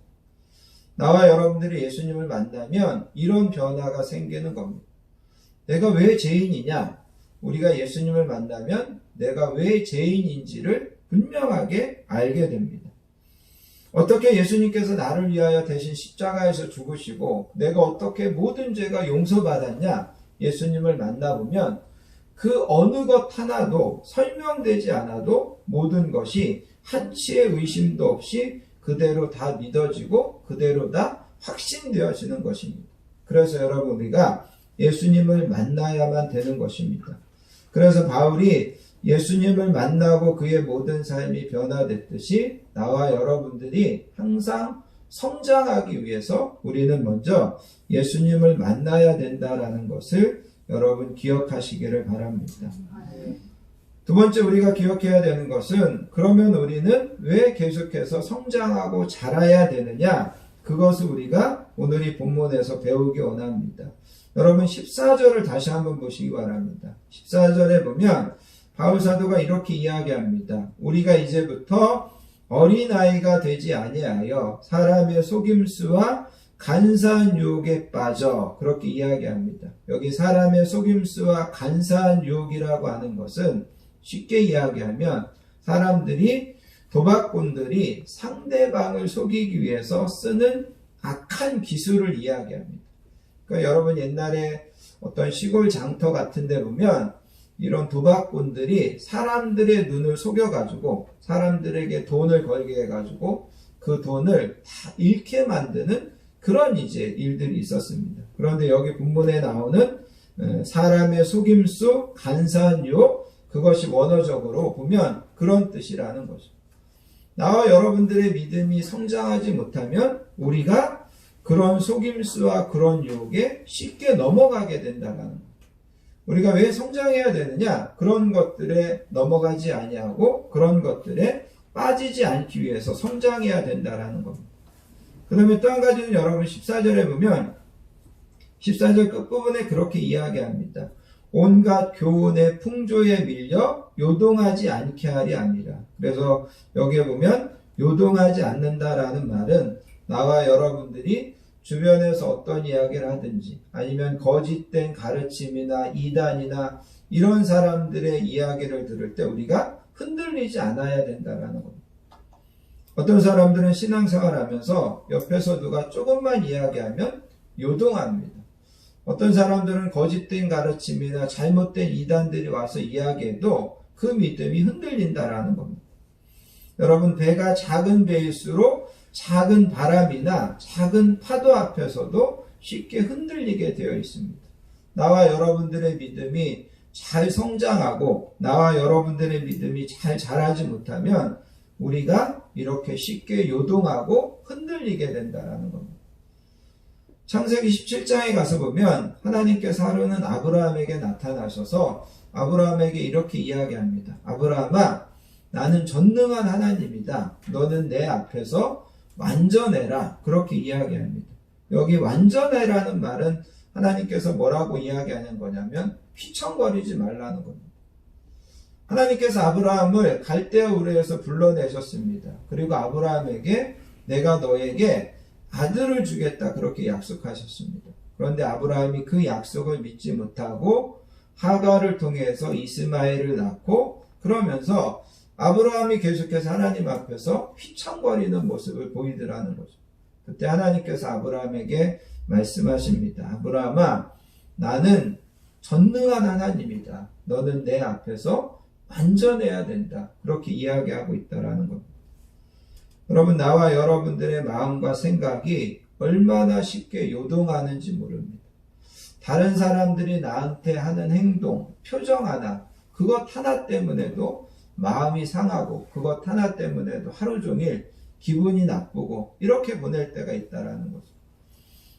S1: 나와 여러분들이 예수님을 만나면 이런 변화가 생기는 겁니다. 내가 왜 죄인이냐? 우리가 예수님을 만나면 내가 왜 죄인인지를 분명하게 알게 됩니다. 어떻게 예수님께서 나를 위하여 대신 십자가에서 죽으시고 내가 어떻게 모든 죄가 용서받았냐? 예수님을 만나보면 그 어느 것 하나도 설명되지 않아도 모든 것이 한치의 의심도 없이 그대로 다 믿어지고 그대로 다 확신되어지는 것입니다. 그래서 여러분, 우리가 예수님을 만나야만 되는 것입니다. 그래서 바울이 예수님을 만나고 그의 모든 삶이 변화됐듯이 나와 여러분들이 항상 성장하기 위해서 우리는 먼저 예수님을 만나야 된다라는 것을 여러분 기억하시기를 바랍니다. 두 번째 우리가 기억해야 되는 것은, 그러면 우리는 왜 계속해서 성장하고 자라야 되느냐? 그것을 우리가 오늘 이 본문에서 배우기 원합니다. 여러분 14절을 다시 한번 보시기 바랍니다. 14절에 보면 바울 사도가 이렇게 이야기합니다. 우리가 이제부터 어린아이가 되지 아니하여 사람의 속임수와 간사한 유혹에 빠져 그렇게 이야기합니다. 여기 사람의 속임수와 간사한 유혹이라고 하는 것은 쉽게 이야기하면 사람들이 도박꾼들이 상대방을 속이기 위해서 쓰는 악한 기술을 이야기합니다. 그러니까 여러분 옛날에 어떤 시골 장터 같은 데 보면 이런 도박꾼들이 사람들의 눈을 속여가지고 사람들에게 돈을 걸게 해가지고 그 돈을 다 잃게 만드는 그런 이제 일들이 있었습니다. 그런데 여기 본문에 나오는 사람의 속임수, 간사한 유혹, 그것이 원어적으로 보면 그런 뜻이라는 거죠. 나와 여러분들의 믿음이 성장하지 못하면 우리가 그런 속임수와 그런 유혹에 쉽게 넘어가게 된다는 거예요. 우리가 왜 성장해야 되느냐? 그런 것들에 넘어가지 아니하고 그런 것들에 빠지지 않기 위해서 성장해야 된다는 겁니다. 그 다음에 또 한 가지는 여러분 14절에 보면 14절 끝부분에 그렇게 이야기합니다. 온갖 교훈의 풍조에 밀려 요동하지 않게 하리 함이라. 그래서 여기에 보면 요동하지 않는다라는 말은 나와 여러분들이 주변에서 어떤 이야기를 하든지 아니면 거짓된 가르침이나 이단이나 이런 사람들의 이야기를 들을 때 우리가 흔들리지 않아야 된다는 겁니다. 어떤 사람들은 신앙생활하면서 옆에서 누가 조금만 이야기하면 요동합니다. 어떤 사람들은 거짓된 가르침이나 잘못된 이단들이 와서 이야기해도 그 믿음이 흔들린다라는 겁니다. 여러분 배가 작은 배일수록 작은 바람이나 작은 파도 앞에서도 쉽게 흔들리게 되어 있습니다. 나와 여러분들의 믿음이 잘 성장하고 나와 여러분들의 믿음이 잘 자라지 못하면 우리가 이렇게 쉽게 요동하고 흔들리게 된다는 겁니다. 창세기 17장에 가서 보면 하나님께서 하루는 아브라함에게 나타나셔서 아브라함에게 이렇게 이야기합니다. 아브라함아, 나는 전능한 하나님이다. 너는 내 앞에서 완전해라. 그렇게 이야기합니다. 여기 완전해라는 말은 하나님께서 뭐라고 이야기하는 거냐면 휘청거리지 말라는 겁니다. 하나님께서 아브라함을 갈대아 우르에서 불러내셨습니다. 그리고 아브라함에게 내가 너에게 아들을 주겠다 그렇게 약속하셨습니다. 그런데 아브라함이 그 약속을 믿지 못하고 하갈을 통해서 이스마엘을 낳고 그러면서 아브라함이 계속해서 하나님 앞에서 휘청거리는 모습을 보이더라는 거죠. 그때 하나님께서 아브라함에게 말씀하십니다. 아브라함아, 나는 전능한 하나님이다. 너는 내 앞에서 완전해야 된다. 그렇게 이야기하고 있다라는 겁니다. 여러분, 나와 여러분들의 마음과 생각이 얼마나 쉽게 요동하는지 모릅니다. 다른 사람들이 나한테 하는 행동, 표정 하나, 그것 하나 때문에도 마음이 상하고 그것 하나 때문에도 하루 종일 기분이 나쁘고 이렇게 보낼 때가 있다라는 거죠.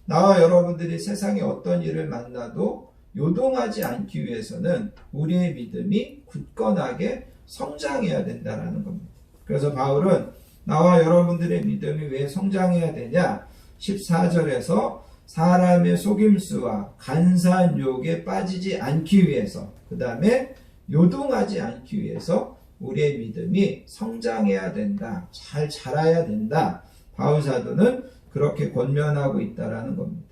S1: 나와 여러분들이 세상에 어떤 일을 만나도 요동하지 않기 위해서는 우리의 믿음이 굳건하게 성장해야 된다라는 겁니다. 그래서 바울은 나와 여러분들의 믿음이 왜 성장해야 되냐? 14절에서 사람의 속임수와 간사한 유혹에 빠지지 않기 위해서, 그 다음에 요동하지 않기 위해서 우리의 믿음이 성장해야 된다. 잘 자라야 된다. 바울 사도는 그렇게 권면하고 있다라는 겁니다.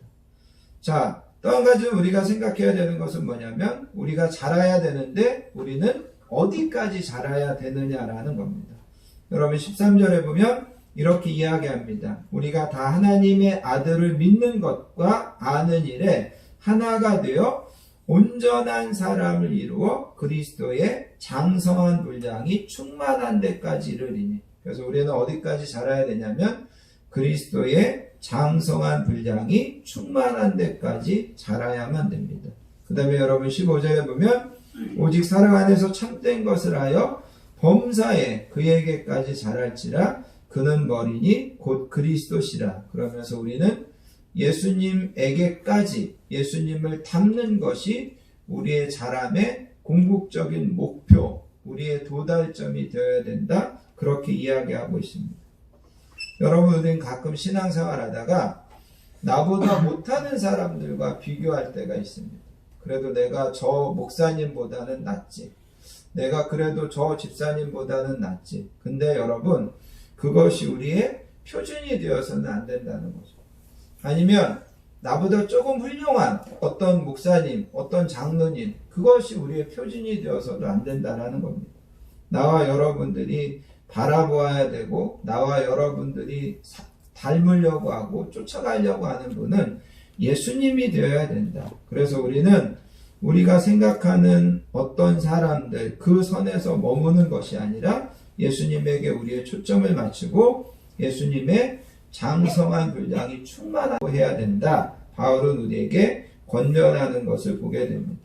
S1: 자, 또 한 가지 우리가 생각해야 되는 것은 뭐냐면 우리가 자라야 되는데 우리는 어디까지 자라야 되느냐라는 겁니다. 여러분 13절에 보면 이렇게 이야기합니다. 우리가 다 하나님의 아들을 믿는 것과 아는 일에 하나가 되어 온전한 사람을 이루어 그리스도의 장성한 분량이 충만한 데까지 이르리니. 그래서 우리는 어디까지 자라야 되냐면 그리스도의 장성한 분량이 충만한 데까지 자라야만 됩니다. 그 다음에 여러분 15절에 보면 오직 사랑 안에서 참된 것을 하여 범사에 그에게까지 자랄지라 그는 머리니 곧 그리스도시라. 그러면서 우리는 예수님에게까지 예수님을 닮는 것이 우리의 자람의 궁극적인 목표, 우리의 도달점이 되어야 된다. 그렇게 이야기하고 있습니다. 여러분, 우리는 가끔 신앙생활 하다가 나보다 못하는 사람들과 비교할 때가 있습니다. 그래도 내가 저 목사님보다는 낫지. 내가 그래도 저 집사님보다는 낫지. 근데 여러분, 그것이 우리의 표준이 되어서는 안 된다는 거죠. 아니면 나보다 조금 훌륭한 어떤 목사님, 어떤 장로님, 그것이 우리의 표준이 되어서도 안 된다라는 겁니다. 나와 여러분들이 바라보아야 되고, 나와 여러분들이 닮으려고 하고 쫓아가려고 하는 분은 예수님이 되어야 된다. 그래서 우리는 우리가 생각하는 어떤 사람들, 그 선에서 머무는 것이 아니라 예수님에게 우리의 초점을 맞추고 예수님의 장성한 분량이 충만하고 해야 된다. 바울은 우리에게 권면하는 것을 보게 됩니다.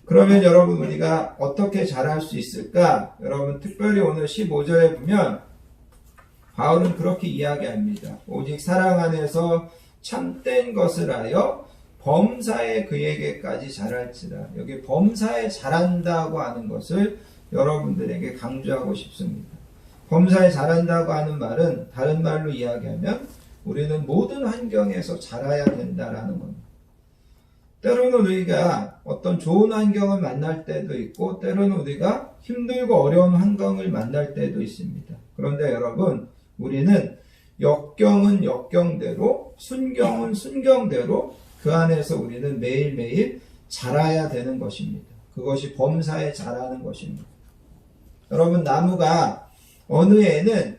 S1: 그러면 여러분, 우리가 어떻게 잘할 수 있을까? 여러분, 특별히 오늘 15절에 보면 바울은 그렇게 이야기합니다. 오직 사랑 안에서 참된 것을 하여 범사에 그에게까지 잘할지라. 여기 범사에 잘한다고 하는 것을 여러분들에게 강조하고 싶습니다. 범사에 잘한다고 하는 말은 다른 말로 이야기하면 우리는 모든 환경에서 잘해야 된다라는 겁니다. 때로는 우리가 어떤 좋은 환경을 만날 때도 있고, 때로는 우리가 힘들고 어려운 환경을 만날 때도 있습니다. 그런데 여러분, 우리는 역경은 역경대로, 순경은 순경대로 그 안에서 우리는 매일매일 자라야 되는 것입니다. 그것이 범사에 자라는 것입니다. 여러분, 나무가 어느 애는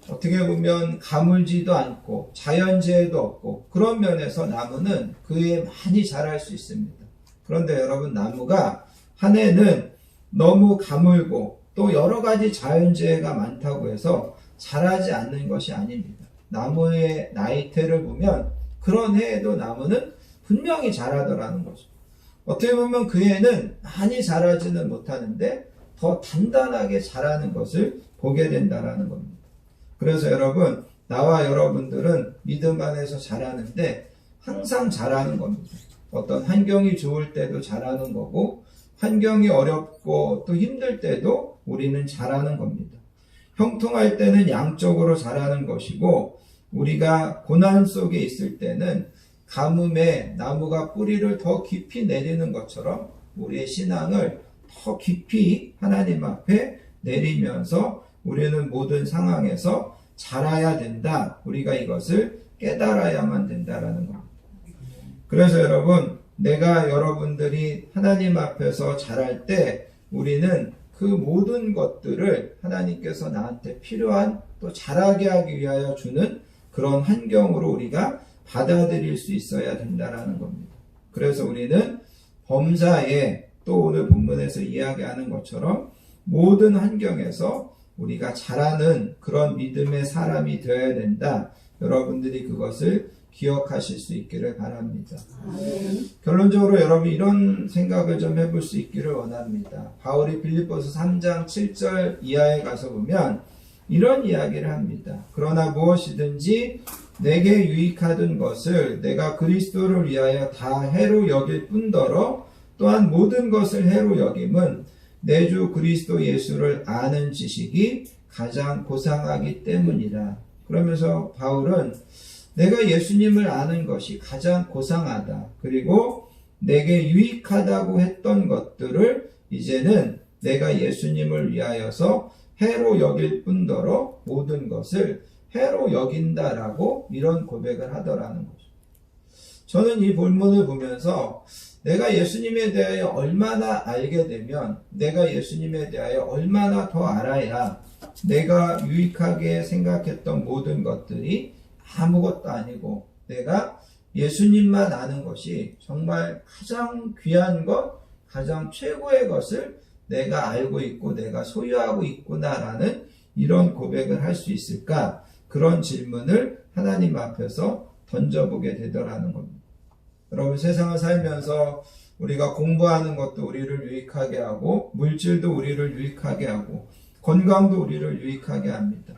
S1: 어떻게 보면 가물지도 않고 자연재해도 없고, 그런 면에서 나무는 그에 많이 자랄 수 있습니다. 그런데 여러분, 나무가 한 해는 너무 가물고 또 여러 가지 자연재해가 많다고 해서 자라지 않는 것이 아닙니다. 나무의 나이테를 보면 그런 해에도 나무는 분명히 자라더라는 거죠. 어떻게 보면 그 해는 많이 자라지는 못하는데 더 단단하게 자라는 것을 보게 된다는 겁니다. 그래서 여러분, 나와 여러분들은 믿음 안에서 자라는데 항상 자라는 겁니다. 어떤 환경이 좋을 때도 자라는 거고, 환경이 어렵고 또 힘들 때도 우리는 자라는 겁니다. 형통할 때는 양쪽으로 자라는 것이고, 우리가 고난 속에 있을 때는 가뭄에 나무가 뿌리를 더 깊이 내리는 것처럼 우리의 신앙을 더 깊이 하나님 앞에 내리면서 우리는 모든 상황에서 자라야 된다. 우리가 이것을 깨달아야만 된다라는 겁니다. 그래서 여러분, 내가 여러분들이 하나님 앞에서 자랄 때 우리는 그 모든 것들을 하나님께서 나한테 필요한, 또 자라게 하기 위하여 주는 그런 환경으로 우리가 받아들일 수 있어야 된다라는 겁니다. 그래서 우리는 범사에, 또 오늘 본문에서 이야기하는 것처럼 모든 환경에서 우리가 자라는 그런 믿음의 사람이 되어야 된다. 여러분들이 그것을 기억하실 수 있기를 바랍니다. 결론적으로 여러분, 이런 생각을 좀 해볼 수 있기를 원합니다. 바울이 빌립보서 3장 7절 이하에 가서 보면 이런 이야기를 합니다. 그러나 무엇이든지 내게 유익하던 것을 내가 그리스도를 위하여 다 해로 여길 뿐더러 또한 모든 것을 해로 여김은 내 주 그리스도 예수를 아는 지식이 가장 고상하기 때문이라. 그러면서 바울은 내가 예수님을 아는 것이 가장 고상하다. 그리고 내게 유익하다고 했던 것들을 이제는 내가 예수님을 위하여서 해로 여길 뿐더러 모든 것을 해로 여긴다라고 이런 고백을 하더라는 거죠. 저는 이 본문을 보면서 내가 예수님에 대하여 얼마나 알게 되면, 내가 예수님에 대하여 얼마나 더 알아야 내가 유익하게 생각했던 모든 것들이 아무것도 아니고 내가 예수님만 아는 것이 정말 가장 귀한 것, 가장 최고의 것을 내가 알고 있고 내가 소유하고 있구나라는 이런 고백을 할 수 있을까? 그런 질문을 하나님 앞에서 던져보게 되더라는 겁니다. 여러분, 세상을 살면서 우리가 공부하는 것도 우리를 유익하게 하고, 물질도 우리를 유익하게 하고, 건강도 우리를 유익하게 합니다.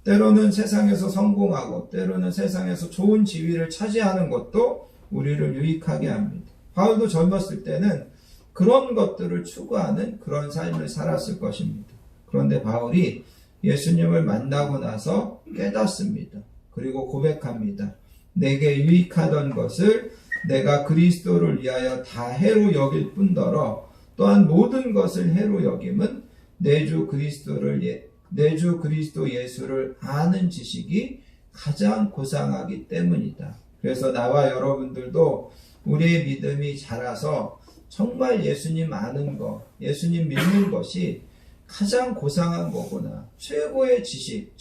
S1: 때로는 세상에서 성공하고, 때로는 세상에서 좋은 지위를 차지하는 것도 우리를 유익하게 합니다. 바울도 젊었을 때는 그런 것들을 추구하는 그런 삶을 살았을 것입니다. 그런데 바울이 예수님을 만나고 나서 깨닫습니다. 그리고 고백합니다. 내게 유익하던 것을 내가 그리스도를 위하여 다 해로 여길 뿐더러 또한 모든 것을 해로 여김은 내 주 그리스도 예수를 아는 지식이 가장 고상하기 때문이다. 그래서 나와 여러분들도 우리의 믿음이 자라서 정말 예수님 아는 것, 예수님 믿는 것이 가장 고상한 거구나. 최고의 지식,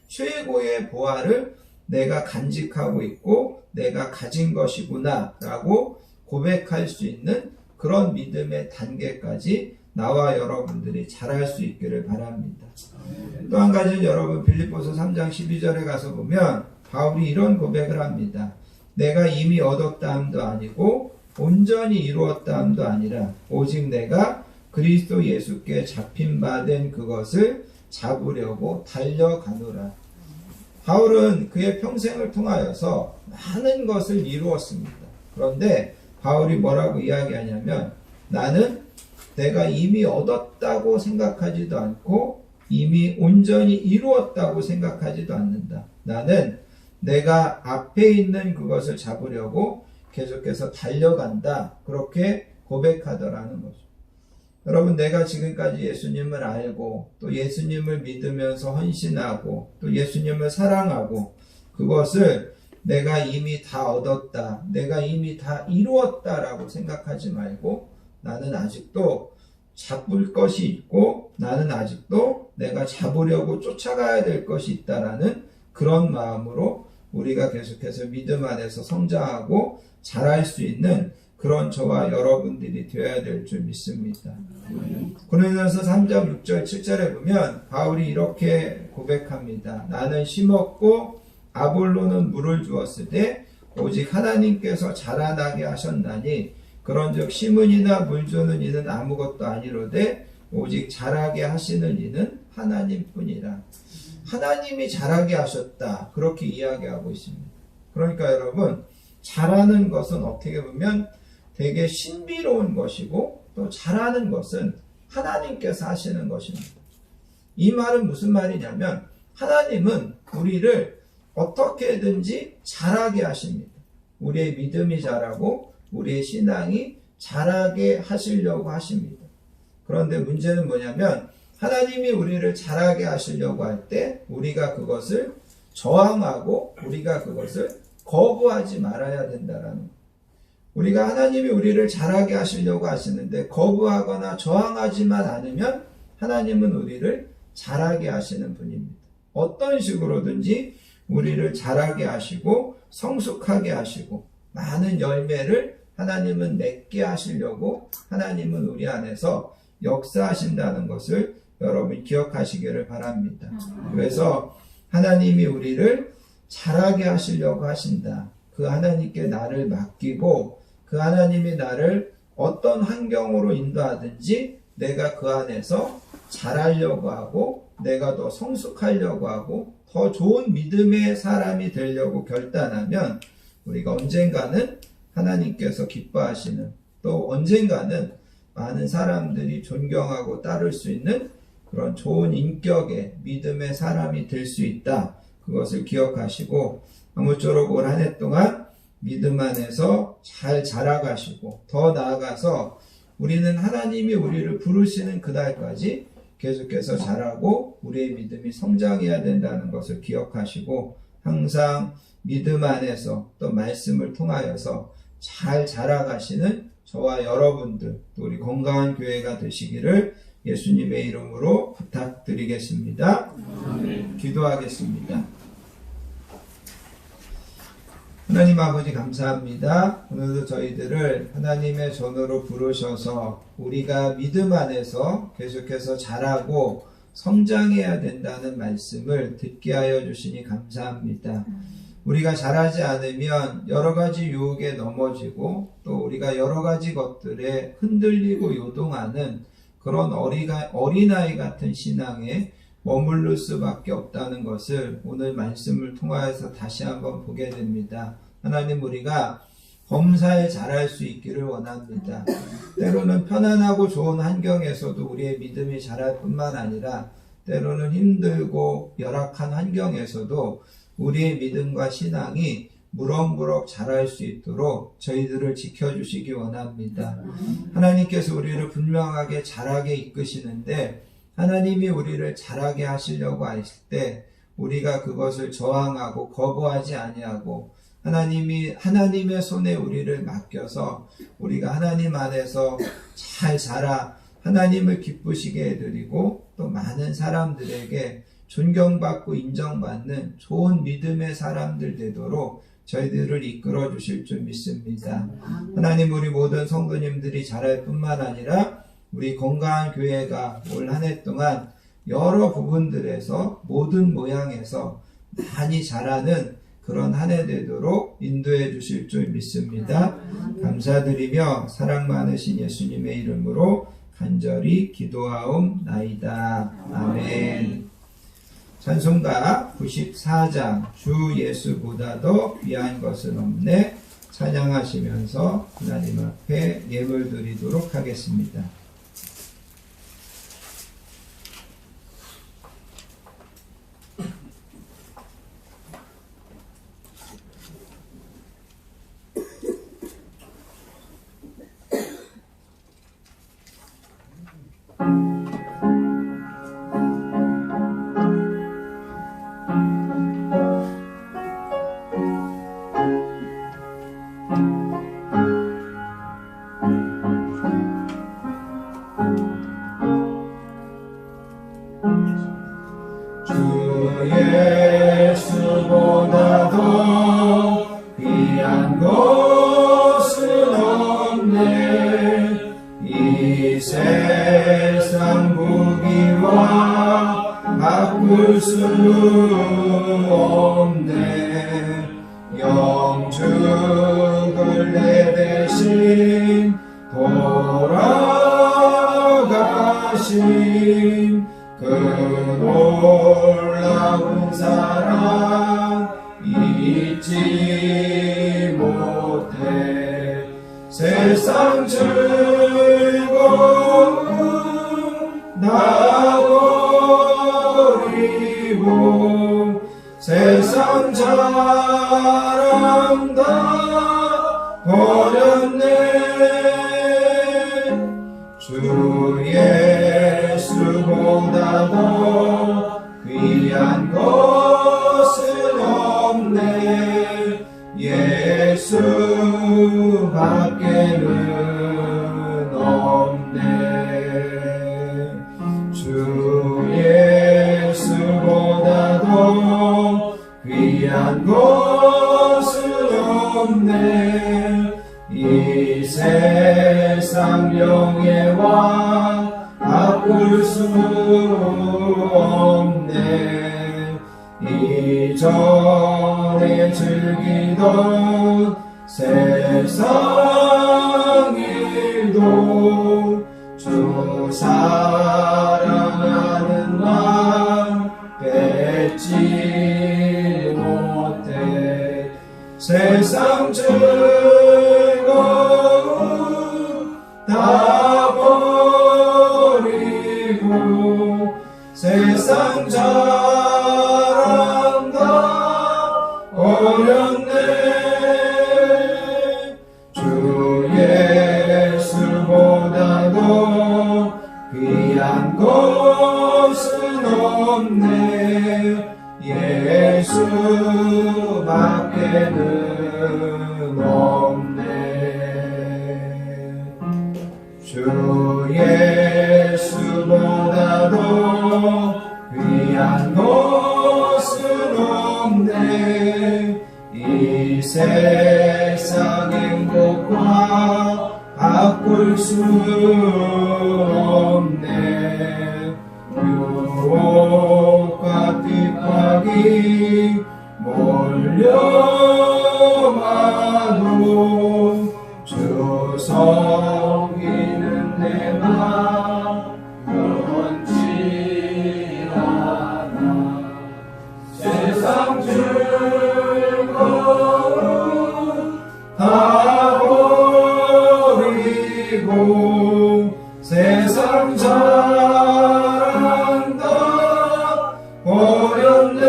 S1: 최고의 보화를 내가 간직하고 있고 내가 가진 것이구나 라고 고백할 수 있는 그런 믿음의 단계까지 나와 여러분들이 자랄 수 있기를 바랍니다. 또 한 가지는 여러분 빌립보서 3장 12절에 가서 보면 바울이 이런 고백을 합니다. 내가 이미 얻었다 함도 아니고 온전히 이루었다 함도 아니라 오직 내가 그리스도 예수께 잡힌 바 된 그것을 잡으려고 달려가노라. 바울은 그의 평생을 통하여서 많은 것을 이루었습니다. 그런데 바울이 뭐라고 이야기하냐면 나는 내가 이미 얻었다고 생각하지도 않고 이미 온전히 이루었다고 생각하지도 않는다. 나는 내가 앞에 있는 그것을 잡으려고 계속해서 달려간다. 그렇게 고백하더라는 거죠. 여러분, 내가 지금까지 예수님을 알고 또 예수님을 믿으면서 헌신하고 또 예수님을 사랑하고 그것을 내가 이미 다 얻었다, 내가 이미 다 이루었다라고 생각하지 말고 나는 아직도 잡을 것이 있고 나는 아직도 내가 잡으려고 쫓아가야 될 것이 있다라는 그런 마음으로 우리가 계속해서 믿음 안에서 성장하고 자랄 수 있는 그런 저와 여러분들이 되어야 될 줄 믿습니다. 고린도전서 3장 6절 7절에 보면 바울이 이렇게 고백합니다. 나는 심었고 아볼로는 물을 주었으되 오직 하나님께서 자라나게 하셨나니 그런즉 심은 이나 물 주는 이는 아무것도 아니로되 오직 자라게 하시는 이는 하나님뿐이라. 하나님이 자라게 하셨다. 그렇게 이야기하고 있습니다. 그러니까 여러분, 자라는 것은 어떻게 보면 되게 신비로운 것이고 또 자라는 것은 하나님께서 하시는 것입니다. 이 말은 무슨 말이냐면 하나님은 우리를 어떻게든지 자라게 하십니다. 우리의 믿음이 자라고 우리의 신앙이 자라게 하시려고 하십니다. 그런데 문제는 뭐냐면 하나님이 우리를 자라게 하시려고 할 때 우리가 그것을 저항하고 우리가 그것을 거부하지 말아야 된다라는 거예요. 우리가 하나님이 우리를 자라게 하시려고 하시는데 거부하거나 저항하지만 않으면 하나님은 우리를 자라게 하시는 분입니다. 어떤 식으로든지 우리를 자라게 하시고 성숙하게 하시고 많은 열매를 하나님은 맺게 하시려고 하나님은 우리 안에서 역사하신다는 것을 여러분 기억하시기를 바랍니다. 그래서 하나님이 우리를 자라게 하시려고 하신다. 그 하나님께 나를 맡기고 그 하나님이 나를 어떤 환경으로 인도하든지 내가 그 안에서 자라려고 하고 내가 더 성숙하려고 하고 더 좋은 믿음의 사람이 되려고 결단하면 우리가 언젠가는 하나님께서 기뻐하시는 또 언젠가는 많은 사람들이 존경하고 따를 수 있는 그런 좋은 인격의 믿음의 사람이 될 수 있다. 그것을 기억하시고 아무쪼록 올 한 해 동안 믿음 안에서 잘 자라가시고 더 나아가서 우리는 하나님이 우리를 부르시는 그날까지 계속해서 자라고 우리의 믿음이 성장해야 된다는 것을 기억하시고 항상 믿음 안에서 또 말씀을 통하여서 잘 자라가시는 저와 여러분들 또 우리 건강한 교회가 되시기를 예수님의 이름으로 부탁드리겠습니다. 기도하겠습니다. 하나님 아버지 감사합니다. 오늘도 저희들을 하나님의 전으로 부르셔서 우리가 믿음 안에서 계속해서 자라고 성장해야 된다는 말씀을 듣게 하여 주시니 감사합니다. 우리가 자라지 않으면 여러 가지 유혹에 넘어지고 또 우리가 여러 가지 것들에 흔들리고 요동하는 그런 어린아이 같은 신앙에 머무를 수밖에 없다는 것을 오늘 말씀을 통하여서 다시 한번 보게 됩니다. 하나님, 우리가 범사에 자랄 수 있기를 원합니다. 때로는 편안하고 좋은 환경에서도 우리의 믿음이 자랄 뿐만 아니라 때로는 힘들고 열악한 환경에서도 우리의 믿음과 신앙이 무럭무럭 자랄 수 있도록 저희들을 지켜주시기 원합니다. 하나님께서 우리를 분명하게 자라게 이끄시는데 하나님이 우리를 자라게 하시려고 하실 때 우리가 그것을 저항하고 거부하지 아니하고 하나님이 하나님의 손에 우리를 맡겨서 우리가 하나님 안에서 잘 자라 하나님을 기쁘시게 해드리고 또 많은 사람들에게 존경받고 인정받는 좋은 믿음의 사람들 되도록 저희들을 이끌어 주실 줄 믿습니다. 하나님, 우리 모든 성도님들이 자랄 뿐만 아니라 우리 건강한 교회가 올 한 해 동안 여러 부분들에서 모든 모양에서 많이 자라는 그런 한 해 되도록 인도해 주실 줄 믿습니다. 감사드리며 사랑 많으신 예수님의 이름으로 간절히 기도하옵나이다. 아멘. 찬송가 94장 주 예수보다도 귀한 것은 없네 찬양하시면서 하나님 앞에 예물 드리도록 하겠습니다.
S2: 예수보다도 귀한 것은 없네. 이 세상 부귀와 바꿀 수 없네. 영죽을 내 대신 돌아가신 그 놀라운 사랑 잊지 못해. 세상 즐거움 다 버리고 세상 자랑 다 버렸네. 주 예수보다도 귀한 것은 없네. 예수밖에는 없네. 주 예수보다도 귀한 것은 없네. 이 세상 명예와 바꿀 수 없네. 이전에 즐기던 세상 일도 주 사랑하는 마음 뺏지 못해. 세상 즐거움 다 버리고 세상 자랑 다 버렸네. 주 예수보다도 귀한 것은 없네. 예수밖에는 없네. 주 예수보다도 귀한 것은 없네. 이 세상 행복과 바꿀 수 없네. 유혹과 핍박이 몰려와도 주 섬기는 내 맘 변치 않아. 세상 즐거움 다 버리고 세상 자랑 다 버렸네.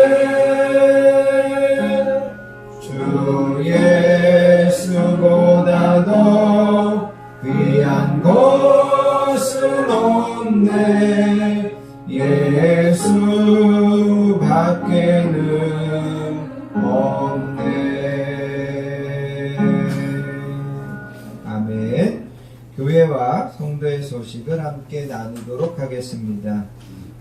S2: 주 예수보다도 귀한
S1: 소식을 함께 나누도록 하겠습니다.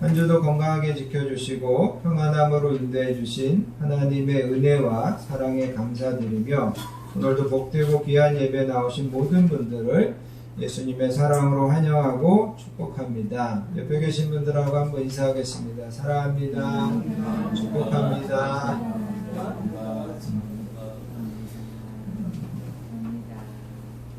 S1: 한 주도 건강하게 지켜주시고 평안함으로 인도해 주신 하나님의 은혜와 사랑에 감사드리며 오늘도 복되고 귀한 예배 나오신 모든 분들을 예수님의 사랑으로 환영하고 축복합니다. 옆에 계신 분들하고 한번 인사하겠습니다. 사랑합니다. 축복합니다.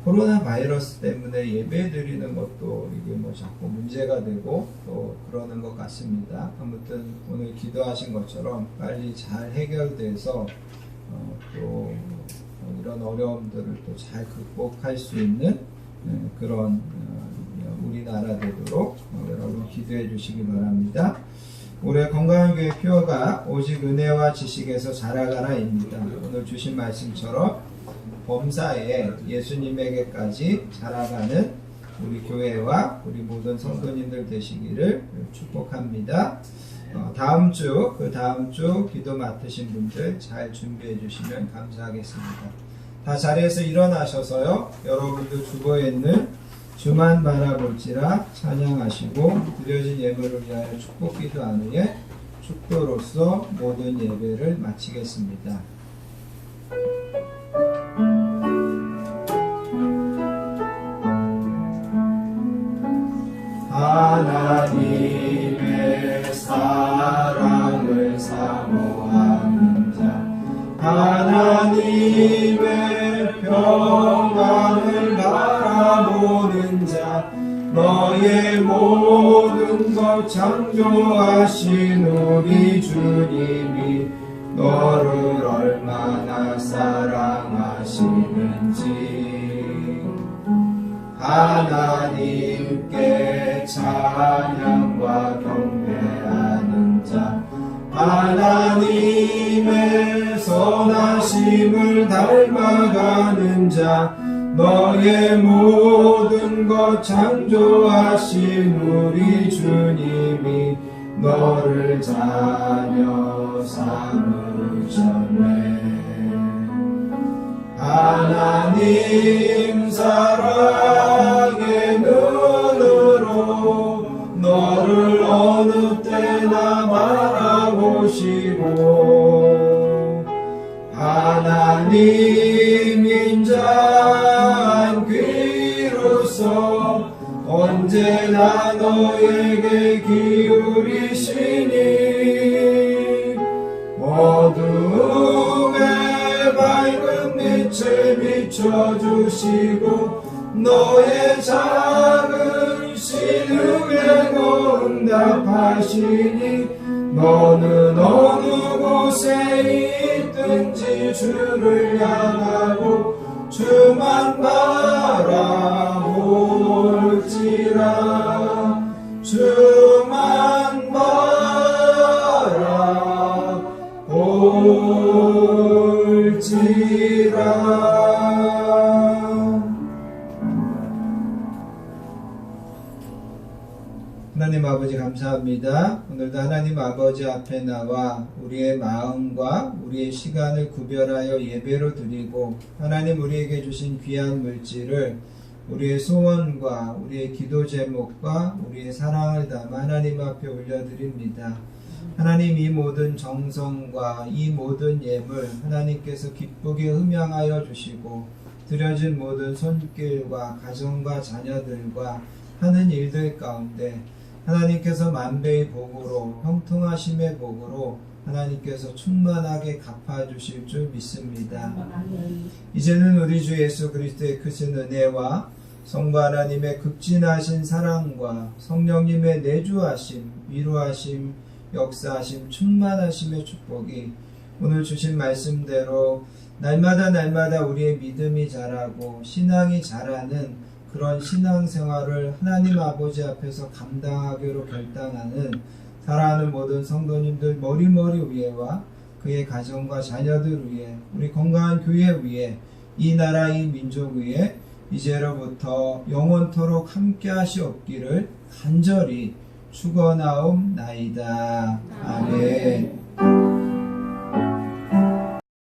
S1: 코로나 바이러스 때문에 예배 드리는 것도 이게 뭐 자꾸 문제가 되고 또 그러는 것 같습니다. 아무튼 오늘 기도하신 것처럼 빨리 잘 해결돼서 또 이런 어려움들을 또 잘 극복할 수 있는 그런 우리나라 되도록 여러분 기도해 주시기 바랍니다. 올해 건강한 교회 표어가 오직 은혜와 지식에서 자라가라입니다. 오늘 주신 말씀처럼 범사에 예수님에게까지 자라가는 우리 교회와 우리 모든 성도님들 되시기를 축복합니다. 다음 주, 그 다음 주 기도 맡으신 분들 잘 준비해 주시면 감사하겠습니다. 다 자리에서 일어나셔서요, 여러분들 주보에 있는 주만 바라볼지라 찬양하시고 드려진 예물을 위하여 축복 기도한 후에 축도로서 모든 예배를 마치겠습니다. 하나님의 사랑을 사모하는 자, 하나님의 평안을 바라보는 자, 너의 모든 것 창조하신 우리 주님이 너를 얼마나 사랑하시는지 하나님께 찬양과 경배하는 자, 하나님의 선하심을 닮아가는 자, 너의 모든 것 창조하신 우리 주님이 너를 자녀 삼으셨네. 하나님 사랑의 눈으로 너를 어느 때나 바라보시고 하나님 인자한 귀로서 언제나 너에게 기울이시니 어둠에 밝은 빛을 비춰주시고 너의 작은 신음에도 응답하시니 너는 어느 곳에 있든지 주를 향하고 주만 바라볼지라. 주만 바라볼지라. 하나님 아버지 감사합니다. 오늘도 하나님 아버지 앞에 나와 우리의 마음과 우리의 시간을 구별하여 예배로 드리고 하나님 우리에게 주신 귀한 물질을 우리의 소원과 우리의 기도 제목과 우리의 사랑을 담아 하나님 앞에 올려드립니다. 하나님 이 모든 정성과 이 모든 예물 하나님께서 기쁘게 흠양하여 주시고 드려진 모든 손길과 가정과 자녀들과 하는 일들 가운데 하나님께서 만배의 복으로 형통하심의 복으로 하나님께서 충만하게 갚아주실 줄 믿습니다. 이제는 우리 주 예수 그리스도의 크신 은혜와 성부 하나님의 극진하신 사랑과 성령님의 내주하심, 위로하심, 역사하심, 충만하심의 축복이 오늘 주신 말씀대로 날마다 우리의 믿음이 자라고 신앙이 자라는 그런 신앙생활을 하나님 아버지 앞에서 감당하기로 결단하는 사랑하는 모든 성도님들 머리머리 위에와 그의 가정과 자녀들 위에 우리 건강한 교회 위에 이 나라 이 민족 위에 이제로부터 영원토록 함께 하시옵기를 간절히 축원하옵나이다. 아멘.